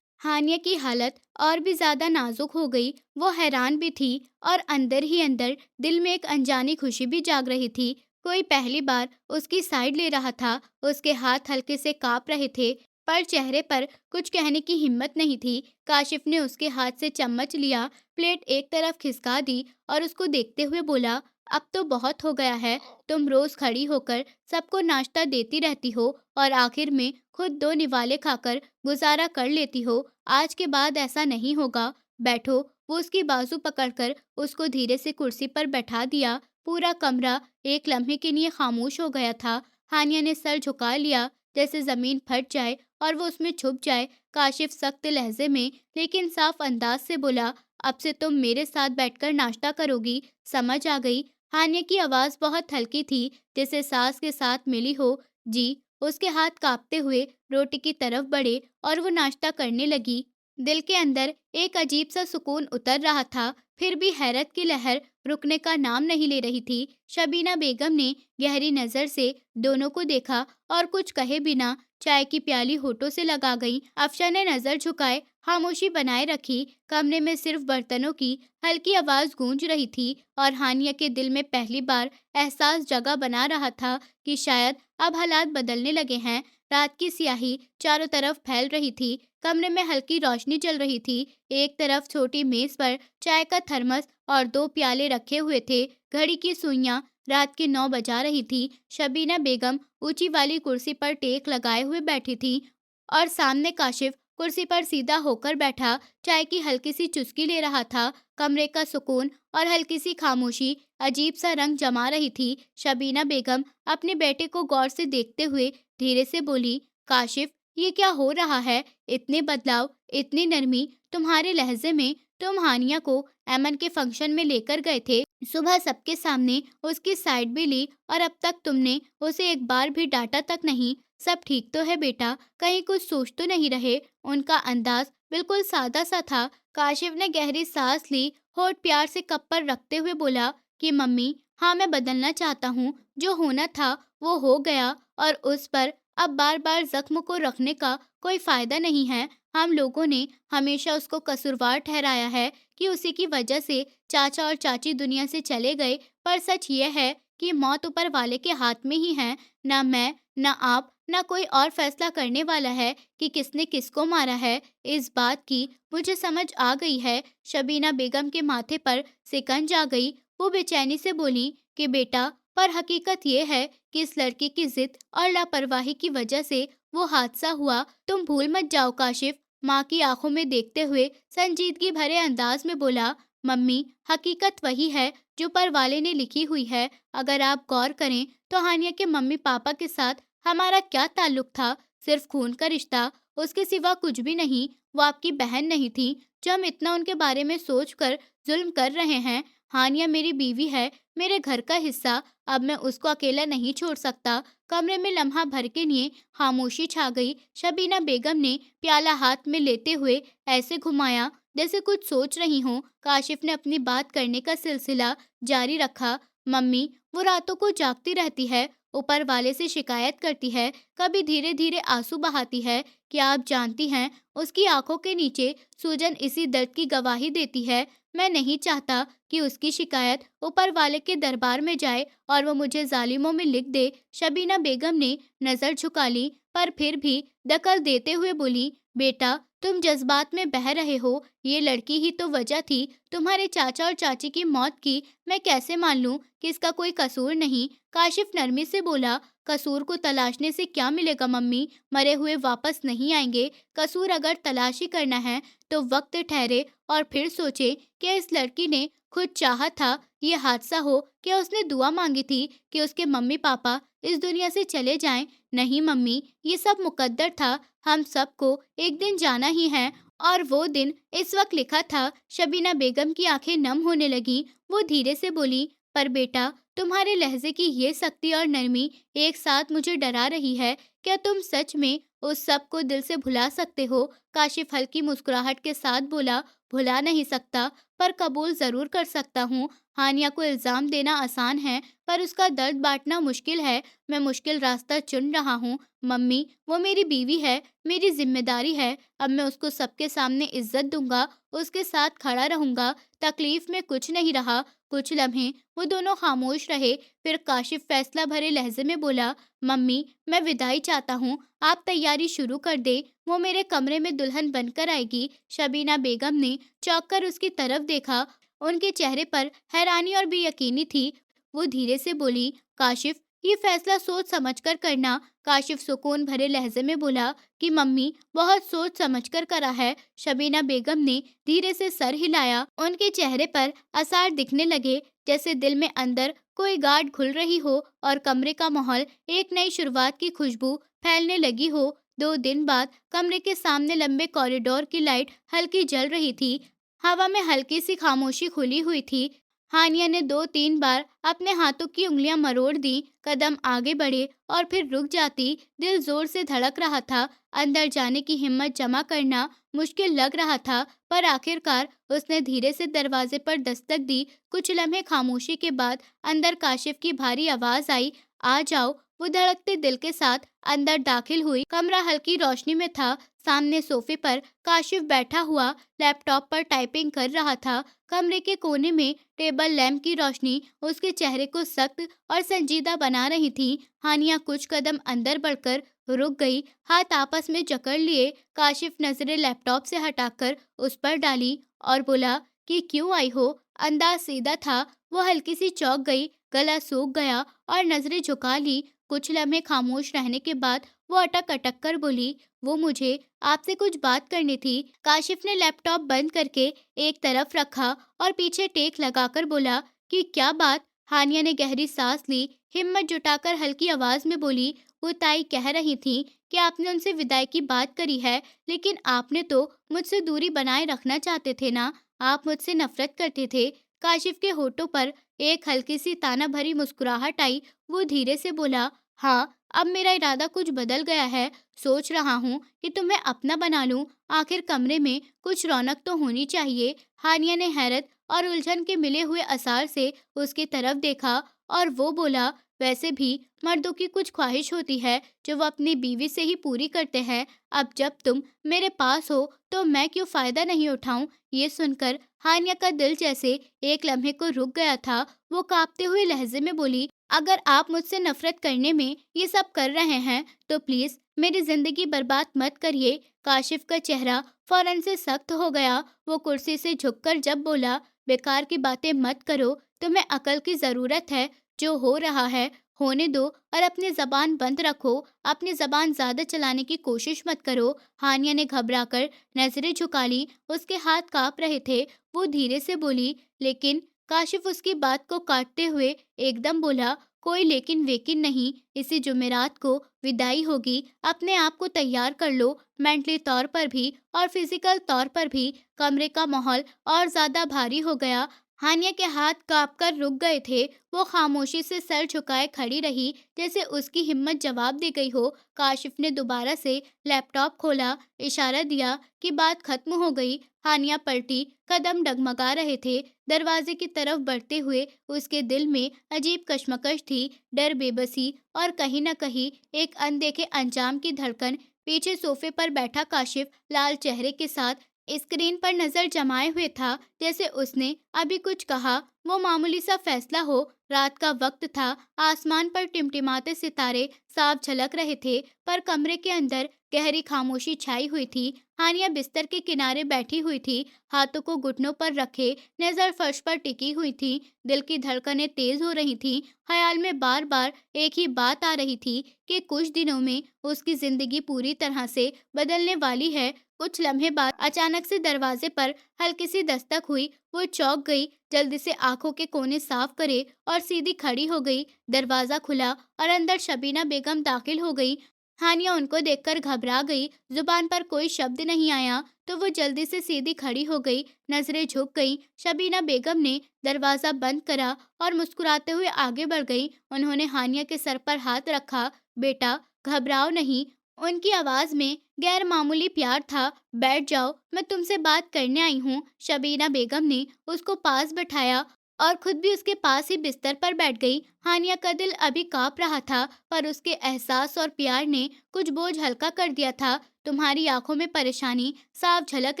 हानिया की हालत और भी ज्यादा नाजुक हो गई। वो हैरान भी थी और अंदर ही अंदर दिल में एक अनजानी खुशी भी जाग रही थी। कोई पहली बार उसकी साइड ले रहा था। उसके हाथ हल्के से कांप रहे थे, पर चेहरे पर कुछ कहने की हिम्मत नहीं थी। काशिफ ने उसके हाथ से चम्मच लिया, प्लेट एक तरफ खिसका दी और उसको देखते हुए बोला, अब तो बहुत हो गया है। तुम रोज खड़ी होकर सबको नाश्ता देती रहती हो और आखिर में खुद दो निवाले खाकर गुजारा कर लेती हो। आज के बाद ऐसा नहीं होगा। बैठो। वो उसकी बाजू पकड़कर उसको धीरे से कुर्सी पर बैठा दिया। पूरा कमरा एक लम्हे के लिए खामोश हो गया था। हानिया ने सर झुका लिया, जैसे जमीन फट जाए और वो उसमें छुप जाए। काशिफ सख्त लहजे में लेकिन साफ अंदाज से बोला, अब से तुम मेरे साथ बैठकर नाश्ता करोगी, समझ आ गई? हानिया की आवाज बहुत हल्की थी, जैसे सांस के साथ मिली हो। जी। उसके हाथ कांपते हुए रोटी की तरफ बढ़े और वो नाश्ता करने लगी। दिल के अंदर एक अजीब सा सुकून उतर रहा था, फिर भी हैरत की लहर रुकने का नाम नहीं ले रही थी। शबीना बेगम ने गहरी नजर से दोनों को देखा और कुछ कहे बिना चाय की प्याली होठों से लगा गई। अफशा ने नजर झुकाए खामोशी बनाए रखी। कमरे में सिर्फ बर्तनों की हल्की आवाज गूंज रही थी और हानिया के दिल में पहली बार एहसास जगह बना रहा था कि शायद अब हालात बदलने लगे हैं। रात की स्याही चारों तरफ फैल रही थी। कमरे में हल्की रोशनी चल रही थी। एक तरफ छोटी मेज पर चाय का थर्मस और दो प्याले रखे हुए थे। घड़ी की सुइयां रात के 9 बजा रही थी। शबीना बेगम ऊंची वाली कुर्सी पर टेक लगाए हुए बैठी थी और सामने काशिफ कुर्सी पर सीधा होकर बैठा चाय की हल्की सी चुस्की ले रहा था। कमरे का सुकून और हल्की सी खामोशी अजीब सा रंग जमा रही थी। शबीना बेगम अपने बेटे को गौर से देखते हुए धीरे से बोली, काशिफ, ये क्या हो रहा है? इतने बदलाव, इतनी नरमी तुम्हारे लहजे में। तुम हानिया को एमन के फंक्शन में लेकर गए थे, सुबह सबके सामने उसकी साइड भी ली, और अब तक तुमने उसे एक बार भी डांटा तक नहीं। सब ठीक तो है बेटा, कहीं कुछ सोच तो नहीं रहे? उनका अंदाज बिल्कुल सादा सा था। काशिफ ने गहरी सांस ली, होठ प्यार से कप पर रखते हुए बोला कि मम्मी, हाँ मैं बदलना चाहता हूँ। जो होना था वो हो गया, और उस पर अब बार बार जख्म को रखने का कोई फायदा नहीं है। हम लोगों ने हमेशा उसको कसूरवार ठहराया है कि उसी की वजह से चाचा और चाची दुनिया से चले गए, पर सच ये है कि मौत ऊपर वाले के हाथ में ही है। ना मैं, ना आप, ना कोई और फैसला करने वाला है कि किसने किसको मारा है। इस बात की मुझे समझ आ गई है। शबीना बेगम के माथे पर सिकंज आ गई। वो बेचैनी से बोली कि बेटा, पर हकीकत ये है कि इस लड़की की जिद और लापरवाही की वजह से वो हादसा हुआ। तुम भूल मत जाओ काशिफ। माँ की आंखों में देखते हुए संजीदगी भरे अंदाज में बोला, मम्मी, हकीकत वही है जो ऊपर वाले ने लिखी हुई है। अगर आप गौर करें तो हानिया के मम्मी पापा के साथ हमारा क्या ताल्लुक था? सिर्फ खून का रिश्ता, उसके सिवा कुछ भी नहीं। वो आपकी बहन नहीं थी जो हम इतना उनके बारे में सोचकर जुल्म कर रहे हैं। हानिया मेरी बीवी है, मेरे घर का हिस्सा। अब मैं उसको अकेला नहीं छोड़ सकता। कमरे में लम्हा भर के लिए खामोशी छा गई। शबीना बेगम ने प्याला हाथ में लेते हुए ऐसे घुमाया जैसे कुछ सोच रही हो। काशिफ ने अपनी बात करने का सिलसिला जारी रखा, मम्मी, वो रातों को जागती रहती है, ऊपर वाले से शिकायत करती है, कभी धीरे धीरे आंसू बहाती है। क्या आप जानती हैं, उसकी आंखों के नीचे सूजन इसी दर्द की गवाही देती है। मैं नहीं चाहता कि उसकी शिकायत ऊपर वाले के दरबार में जाए और वो मुझे जालिमों में लिख दे। शबीना बेगम ने नजर झुका ली, पर फिर भी दखल देते हुए बोली, बेटा, तुम जज्बात में बह रहे हो। ये लड़की ही तो वजह थी तुम्हारे चाचा और चाची की मौत की। मैं कैसे मान लूं कि इसका कोई कसूर नहीं? काशिफ नरमी से बोला, कसूर को तलाशने से क्या मिलेगा मम्मी? मरे हुए वापस नहीं आएंगे। कसूर अगर तलाशी करना है तो वक्त ठहरे और फिर सोचे। कि इस लड़की ने खुद चाहा था ये हादसा हो? क्या उसने दुआ मांगी थी कि उसके मम्मी पापा इस दुनिया से चले जाएं? नहीं मम्मी, ये सब मुकद्दर था। हम सबको एक दिन जाना ही है, और वो दिन इस वक्त लिखा था। शबीना बेगम की आंखें नम होने लगी। वो धीरे से बोली, पर बेटा, तुम्हारे लहजे की ये सख्ती और नरमी एक साथ मुझे डरा रही है। क्या तुम सच में उस सब को दिल से भुला सकते हो? काशिफ हल्की मुस्कुराहट के साथ बोला, भुला नहीं सकता, पर कबूल जरूर कर सकता हूँ। हानिया को इल्जाम देना आसान है, पर उसका दर्द बांटना मुश्किल है। मैं मुश्किल रास्ता चुन रहा हूँ मम्मी। वो मेरी बीवी है, मेरी जिम्मेदारी है। अब मैं उसको सबके सामने इज्जत दूंगा, उसके साथ खड़ा रहूंगा। तकलीफ में कुछ नहीं रहा। कुछ लम्हे वो दोनों खामोश रहे, फिर काशिफ फैसला भरे लहजे में बोला, मम्मी, मैं विदाई चाहता हूँ। आप तैयारी शुरू कर दे, वो मेरे कमरे में दुल्हन बनकर आएगी। शबीना बेगम ने चौंक कर उसकी तरफ देखा। उनके चेहरे पर हैरानी और बेयकीनी थी। वो धीरे से बोली, काशिफ, ये फैसला सोच समझकर करना। काशिफ सुकून भरे लहजे में बोला कि मम्मी, बहुत सोच समझकर करा है। शबीना बेगम ने धीरे से सर हिलाया। उनके चेहरे पर आसार दिखने लगे, जैसे दिल में अंदर कोई गांठ खुल रही हो और कमरे का माहौल एक नई शुरुआत की खुशबू फैलने लगी हो। 2 दिन बाद कमरे के सामने लंबे कॉरिडोर की लाइट हल्की जल रही थी। हवा में हल्की सी खामोशी खुली हुई थी। हानिया ने 2-3 बार अपने हाथों की उंगलियां मरोड़ दी। कदम आगे बढ़े और फिर रुक जाती। दिल जोर से धड़क रहा था। अंदर जाने की हिम्मत जमा करना मुश्किल लग रहा था, पर आखिरकार उसने धीरे से दरवाजे पर दस्तक दी। कुछ लम्हे खामोशी के बाद अंदर काशिफ की भारी आवाज आई, आ जाओ। वो धड़कते दिल के साथ अंदर दाखिल हुई। कमरा हल्की रोशनी में था। सामने सोफे पर काशिफ बैठा हुआ लैपटॉप पर टाइपिंग कर रहा था। कमरे के कोने में टेबल लैंप की रोशनी उसके चेहरे को सख्त और संजीदा बना रही थी। हानिया कुछ कदम अंदर बढ़कर रुक गई, हाथ आपस में जकड़ लिए। काशिफ नजरें लैपटॉप से हटाकर उस पर डाली और बोला कि क्यों आई हो? अंदाज सीधा था। वो हल्की सी चौंक गई, गला सूख गया और नजरें झुका ली। कुछ लम्हे खामोश रहने के बाद वो अटक अटक कर बोली, वो मुझे आपसे कुछ बात करनी थी। काशिफ ने लैपटॉप बंद करके एक तरफ रखा और पीछे टेक लगाकर बोला, कि क्या बात? हानिया ने गहरी सांस ली, हिम्मत जुटाकर हल्की आवाज में बोली, वो ताई कह रही थी कि आपने उनसे विदाई की बात करी है, लेकिन आपने तो मुझसे दूरी बनाए रखना चाहते थे ना? आप मुझसे नफरत करते थे। काशिफ के होठों पर एक हल्की सी ताना भरी मुस्कुराहट आई। वो धीरे से बोला, हाँ, अब मेरा इरादा कुछ बदल गया है। सोच रहा हूँ कि तुम्हें अपना बना लूं। आखिर कमरे में कुछ रौनक तो होनी चाहिए। हानिया ने हैरत और उलझन के मिले हुए आसार से उसकी तरफ देखा और वो बोला, वैसे भी मर्दों की कुछ ख्वाहिश होती है जो वो अपनी बीवी से ही पूरी करते हैं। अब जब तुम मेरे पास हो तो मैं क्यों फायदा नहीं उठाऊं? ये सुनकर हानिया का दिल जैसे एक लम्हे को रुक गया था। वो कांपते हुए लहजे में बोली, अगर आप मुझसे नफरत करने में ये सब कर रहे हैं तो प्लीज मेरी जिंदगी बर्बाद मत करिए। काशिफ का चेहरा फौरन से सख्त हो गया। वो कुर्सी से झुककर जब बोला, बेकार की बातें मत करो, तुम्हें अकल की जरूरत है। जो हो रहा है होने दो और अपनी जबान बंद रखो। अपनी जबान ज्यादा चलाने की कोशिश मत करो। हानिया ने घबराकर नजरें झुका ली। उसके हाथ कांप रहे थे। वो धीरे से बोली, लेकिन काशिफ उसकी बात को काटते हुए एकदम बोला, कोई लेकिन वेकिन नहीं, इसी जुमेरात को विदाई होगी। अपने आप को तैयार कर लो, मेंटली तौर पर भी और फिजिकल तौर पर भी। कमरे का माहौल और ज्यादा भारी हो गया। हानिया के हाथ कांपकर रुक गए थे। वो खामोशी से सर झुकाए खड़ी रही, जैसे उसकी हिम्मत जवाब दे गई हो। काशिफ ने दोबारा से लैपटॉप खोला, इशारा दिया कि बात खत्म हो गई। हानिया पलटी, कदम डगमगा रहे थे। दरवाजे की तरफ बढ़ते हुए उसके दिल में अजीब कश्मकश थी, डर, बेबसी और कहीं न कहीं एक अनदेखे अंजाम की धड़कन। पीछे सोफे पर बैठा काशिफ लाल चेहरे के साथ स्क्रीन पर नजर जमाए हुए था, जैसे उसने अभी कुछ कहा। वो मामूली सा फैसला हो। रात का वक्त था, आसमान पर टिमटिमाते सितारे साफ झलक रहे थे, पर कमरे के अंदर गहरी खामोशी छाई हुई थी। हानिया बिस्तर के किनारे बैठी हुई थी, हाथों को घुटनों पर रखे, नजर फर्श पर टिकी हुई थी। दिल की धड़कनें तेज हो रही थीं। ख्याल में बार बार एक ही बात आ रही थी कि कुछ दिनों में उसकी जिंदगी पूरी तरह से बदलने वाली है। कुछ लम्हे बाद अचानक से दरवाजे पर हल्की सी दस्तक हुई। वो चौंक गई, जल्दी से आंखों के कोने साफ करे और सीधी खड़ी हो गई। दरवाजा खुला और अंदर शबीना बेगम दाखिल हो गई। हानिया उनको देखकर घबरा गई। जुबान पर कोई शब्द नहीं आया तो वो जल्दी से सीधी खड़ी हो गई, नजरें झुक गईं। शबीना बेगम ने दरवाजा बंद करा और मुस्कुराते हुए आगे बढ़ गई। उन्होंने हानिया के सर पर हाथ रखा। बेटा, घबराओ नहीं। उनकी आवाज में गैर मामूली प्यार था। बैठ जाओ, मैं तुमसे बात करने आई हूँ। शबीना बेगम ने उसको पास बैठाया और खुद भी उसके पास ही बिस्तर पर बैठ गई। हानिया का दिल अभी कांप रहा था, पर उसके एहसास और प्यार ने कुछ बोझ हल्का कर दिया था। तुम्हारी आंखों में परेशानी साफ झलक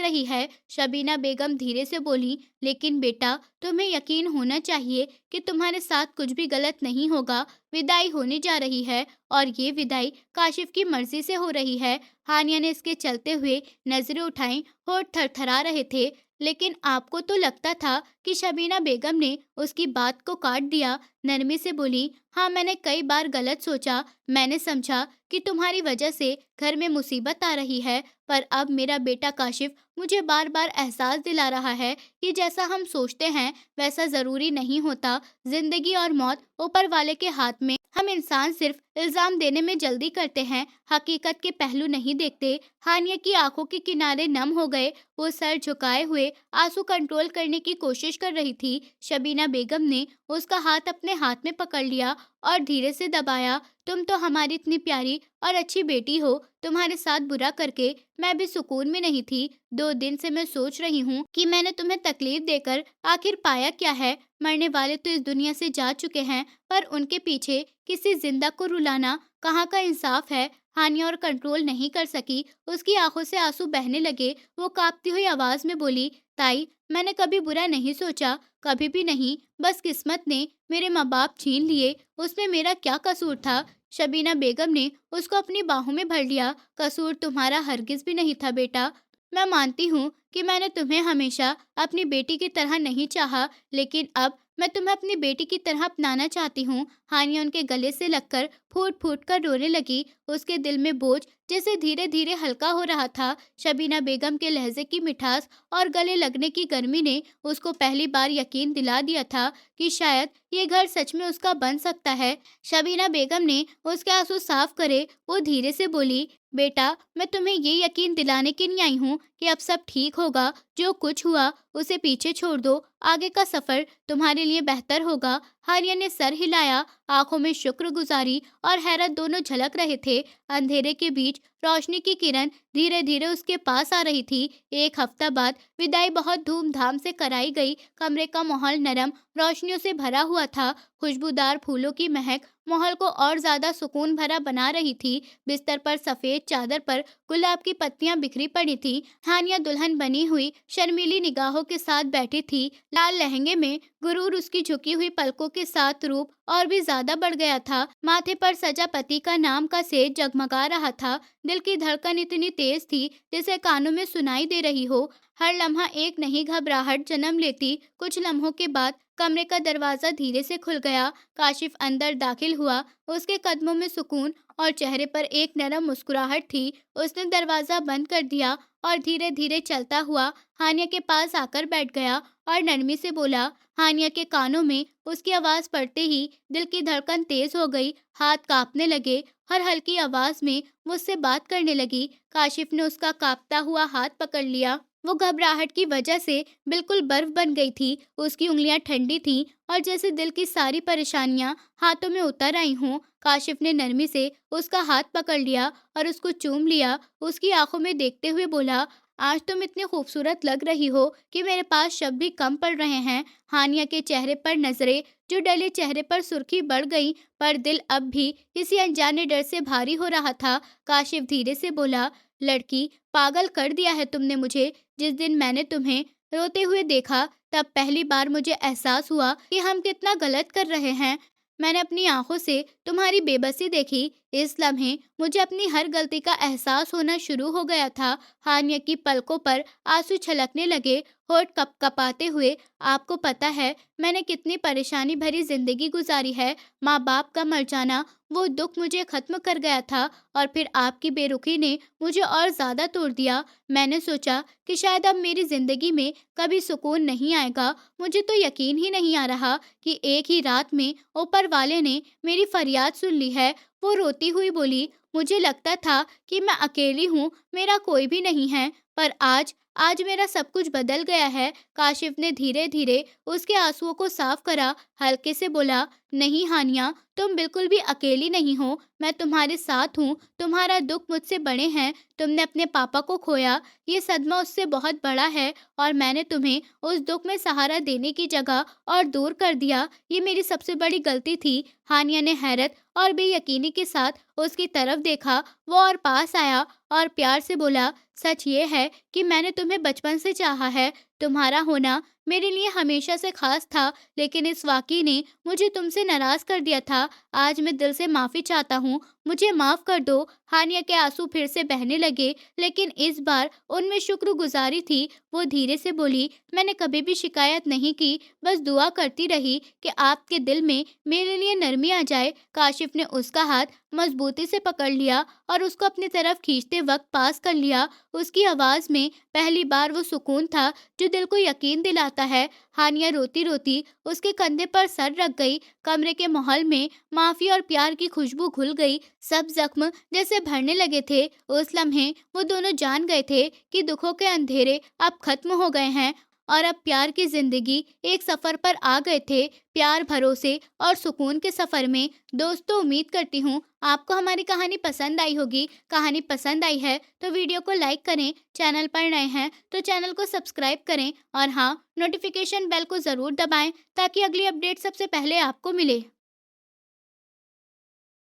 रही है, शबीना बेगम धीरे से बोली, लेकिन बेटा, तुम्हें यकीन होना चाहिए कि तुम्हारे साथ कुछ भी गलत नहीं होगा। विदाई होने जा रही है और ये विदाई काशिफ की मर्जी से हो रही है। हानिया ने इसके चलते हुए नजरें उठाई, होठ थरथरा रहे थे। लेकिन आपको तो लगता था कि शबीना बेगम ने उसकी बात को काट दिया। नरमी से बोली, हाँ, मैंने कई बार गलत सोचा। मैंने समझा कि तुम्हारी वजह से घर में मुसीबत आ रही है, पर अब मेरा बेटा काशिफ मुझे बार बार एहसास दिला रहा है कि जैसा हम सोचते हैं वैसा जरूरी नहीं होता। जिंदगी और मौत ऊपर वाले के हाथ में। हम इंसान सिर्फ इल्जाम देने में जल्दी करते हैं, हकीकत के पहलू नहीं देखते। हानिया की आंखों के किनारे नम हो गए। वो सर झुकाए हुए आंसू कंट्रोल करने की कोशिश कर रही थी। शबीना बेगम ने उसका हाथ अपने हाथ में पकड़ लिया और धीरे से दबाया। तुम तो हमारी इतनी प्यारी और अच्छी बेटी हो। तुम्हारे साथ बुरा करके मैं भी सुकून में नहीं थी। 2 दिन से मैं सोच रही हूँ कि मैंने तुम्हें तकलीफ देकर आखिर पाया क्या है। मरने वाले तो इस दुनिया से जा चुके हैं, पर उनके पीछे किसी जिंदा को रुलाना कहाँ का इंसाफ है। हानिया और कंट्रोल नहीं कर सकी, उसकी आंखों से आंसू बहने लगे। वो कांपती हुई आवाज में बोली, ताई, मैंने कभी बुरा नहीं सोचा, कभी भी नहीं। बस किस्मत ने मेरे माँ बाप छीन लिए, उसमें मेरा क्या कसूर था। शबीना बेगम ने उसको अपनी बाहों में भर लिया। कसूर तुम्हारा हरगिज भी नहीं था बेटा। मैं मानती हूँ कि मैंने तुम्हें हमेशा अपनी बेटी की तरह नहीं चाहा, लेकिन अब मैं तुम्हें अपनी बेटी की तरह अपनाना चाहती हूँ। हानिया उनके गले से लगकर फूट फूट कर रोने लगी। उसके दिल में बोझ जैसे धीरे धीरे हल्का हो रहा था। शबीना बेगम के लहजे की मिठास और गले लगने की गर्मी ने उसको पहली बार यकीन दिला दिया था कि शायद ये घर सच में उसका बन सकता है। शबीना बेगम ने उसके आंसू साफ करे, वो धीरे से बोली, बेटा, मैं तुम्हें ये यकीन दिलाने के लिए आई हूँ कि अब सब ठीक होगा। जो कुछ हुआ उसे पीछे छोड़ दो, आगे का सफर तुम्हारे लिए बेहतर होगा। हानिया ने सर हिलाया, आंखों में शुक्रगुजारी और हैरत दोनों झलक रहे थे। अंधेरे के बीच रोशनी की किरण धीरे धीरे उसके पास आ रही थी। एक हफ्ता बाद विदाई बहुत धूमधाम से कराई गई। कमरे का माहौल नरम रोशनियों से भरा हुआ था। खुशबूदार फूलों की महक माहौल को और ज्यादा सुकून भरा बना रही थी। बिस्तर पर सफेद चादर पर गुलाब की पत्तियां बिखरी पड़ी थी। हानिया दुल्हन बनी हुई शर्मीली निगाहों के साथ बैठी थी। लाल लहंगे में गुरूर उसकी झुकी हुई पलकों के साथ रूप और भी ज्यादा बढ़ गया था। माथे पर सजा पति का नाम का सेज जगमगा रहा था। दिल की धड़कन इतनी तेज थी जैसे कानों में सुनाई दे रही हो। हर लम्हा एक नई घबराहट जन्म लेती। कुछ लम्हों के बाद कमरे का दरवाजा धीरे से खुल गया। काशिफ अंदर दाखिल हुआ। उसके कदमों में सुकून और चेहरे पर एक नरम मुस्कुराहट थी। उसने दरवाजा बंद कर दिया और धीरे धीरे चलता हुआ हानिया के पास आकर बैठ गया और नरमी से बोला। हानिया के कानों में उसकी आवाज पड़ते ही दिल की धड़कन तेज हो गई, हाथ कांपने लगे। हर हल्की आवाज में वो उससे बात करने लगी। काशिफ ने उसका कांपता हुआ हाथ पकड़ लिया। वो घबराहट की वजह से बिल्कुल बर्फ बन गई थी। उसकी उंगलियां ठंडी थीं और जैसे दिल की सारी परेशानियां हाथों में उतर आई हों। काशिफ ने नरमी से उसका हाथ पकड़ लिया और उसको चूम लिया। उसकी आंखों में देखते हुए बोला, आज तुम इतनी खूबसूरत लग रही हो कि मेरे पास शब्द भी कम पड़ रहे हैं। हानिया के चेहरे पर नजरें जो डले चेहरे पर सुर्खी बढ़ गई, पर दिल अब भी किसी अनजाने डर से भारी हो रहा था। काशिफ धीरे से बोला, लड़की, पागल कर दिया है तुमने मुझे। जिस दिन मैंने तुम्हें रोते हुए देखा तब पहली बार मुझे एहसास हुआ कि हम कितना गलत कर रहे हैं। मैंने अपनी आंखों से तुम्हारी बेबसी देखी। इस लम्हे मुझे अपनी हर गलती का एहसास होना शुरू हो गया था। हानिया की पलकों पर आंसू छलकने लगे, होठ कपकपाते हुए। आपको पता है मैंने कितनी परेशानी भरी जिंदगी गुजारी है। माँ बाप का मर जाना, वो दुख मुझे खत्म कर गया था और फिर आपकी बेरुखी ने मुझे और ज्यादा तोड़ दिया। मैंने सोचा कि शायद अब मेरी जिंदगी में कभी सुकून नहीं आएगा। मुझे तो यकीन ही नहीं आ रहा कि एक ही रात में ऊपर वाले ने मेरी फरियाद सुन ली है। वो रोती हुई बोली, मुझे लगता था कि मैं अकेली हूँ, मेरा कोई भी नहीं है, पर आज आज मेरा सब कुछ बदल गया है। काशिफ ने धीरे धीरे उसके आंसुओं को साफ करा, हल्के से बोला, नहीं हानिया, तुम बिल्कुल भी अकेली नहीं हो। मैं तुम्हारे साथ हूँ। तुम्हारा दुख मुझसे बड़े हैं। तुमने अपने पापा को खोया, ये सदमा उससे बहुत बड़ा है और मैंने तुम्हें उस दुख में सहारा देने की जगह और दूर कर दिया। ये मेरी सबसे बड़ी गलती थी। हानिया ने हैरत और बेयकीनी के साथ उसकी तरफ देखा। वो और पास आया और प्यार से बोला, सच ये है कि मैंने तुम्हें बचपन से चाहा है। तुम्हारा होना मेरे लिए हमेशा से खास था, लेकिन इस वाकई ने मुझे तुमसे नाराज कर दिया था। आज मैं दिल से माफी चाहता हूँ, मुझे माफ कर दो। हानिया के आंसू फिर से बहने लगे, लेकिन इस बार उनमें शुक्रगुजारी थी। वो धीरे से बोली, मैंने कभी भी शिकायत नहीं की, बस दुआ करती रही कि आपके दिल में मेरे लिए नरमी आ जाए। काशिफ ने उसका हाथ मजबूती से पकड़ लिया और उसको अपनी तरफ खींचते वक्त पास कर लिया। उसकी आवाज में पहली बार वो सुकून था जो दिल को यकीन दिलाता है। हानिया रोती रोती उसके कंधे पर सर रख गई। कमरे के माहौल में माफी और प्यार की खुशबू घुल गई। सब जख्म जैसे भरने लगे थे। उस लम्हे वो दोनों जान गए थे कि दुखों के अंधेरे अब खत्म हो गए हैं और अब प्यार की जिंदगी एक सफर पर आ गए थे। प्यार, भरोसे और सुकून के सफर में। दोस्तों, उम्मीद करती हूँ आपको हमारी कहानी पसंद आई होगी। कहानी पसंद आई है तो वीडियो को लाइक करें, चैनल पर नए हैं तो चैनल को सब्सक्राइब करें और हाँ, नोटिफिकेशन बेल को ज़रूर दबाएं ताकि अगली अपडेट सबसे पहले आपको मिले।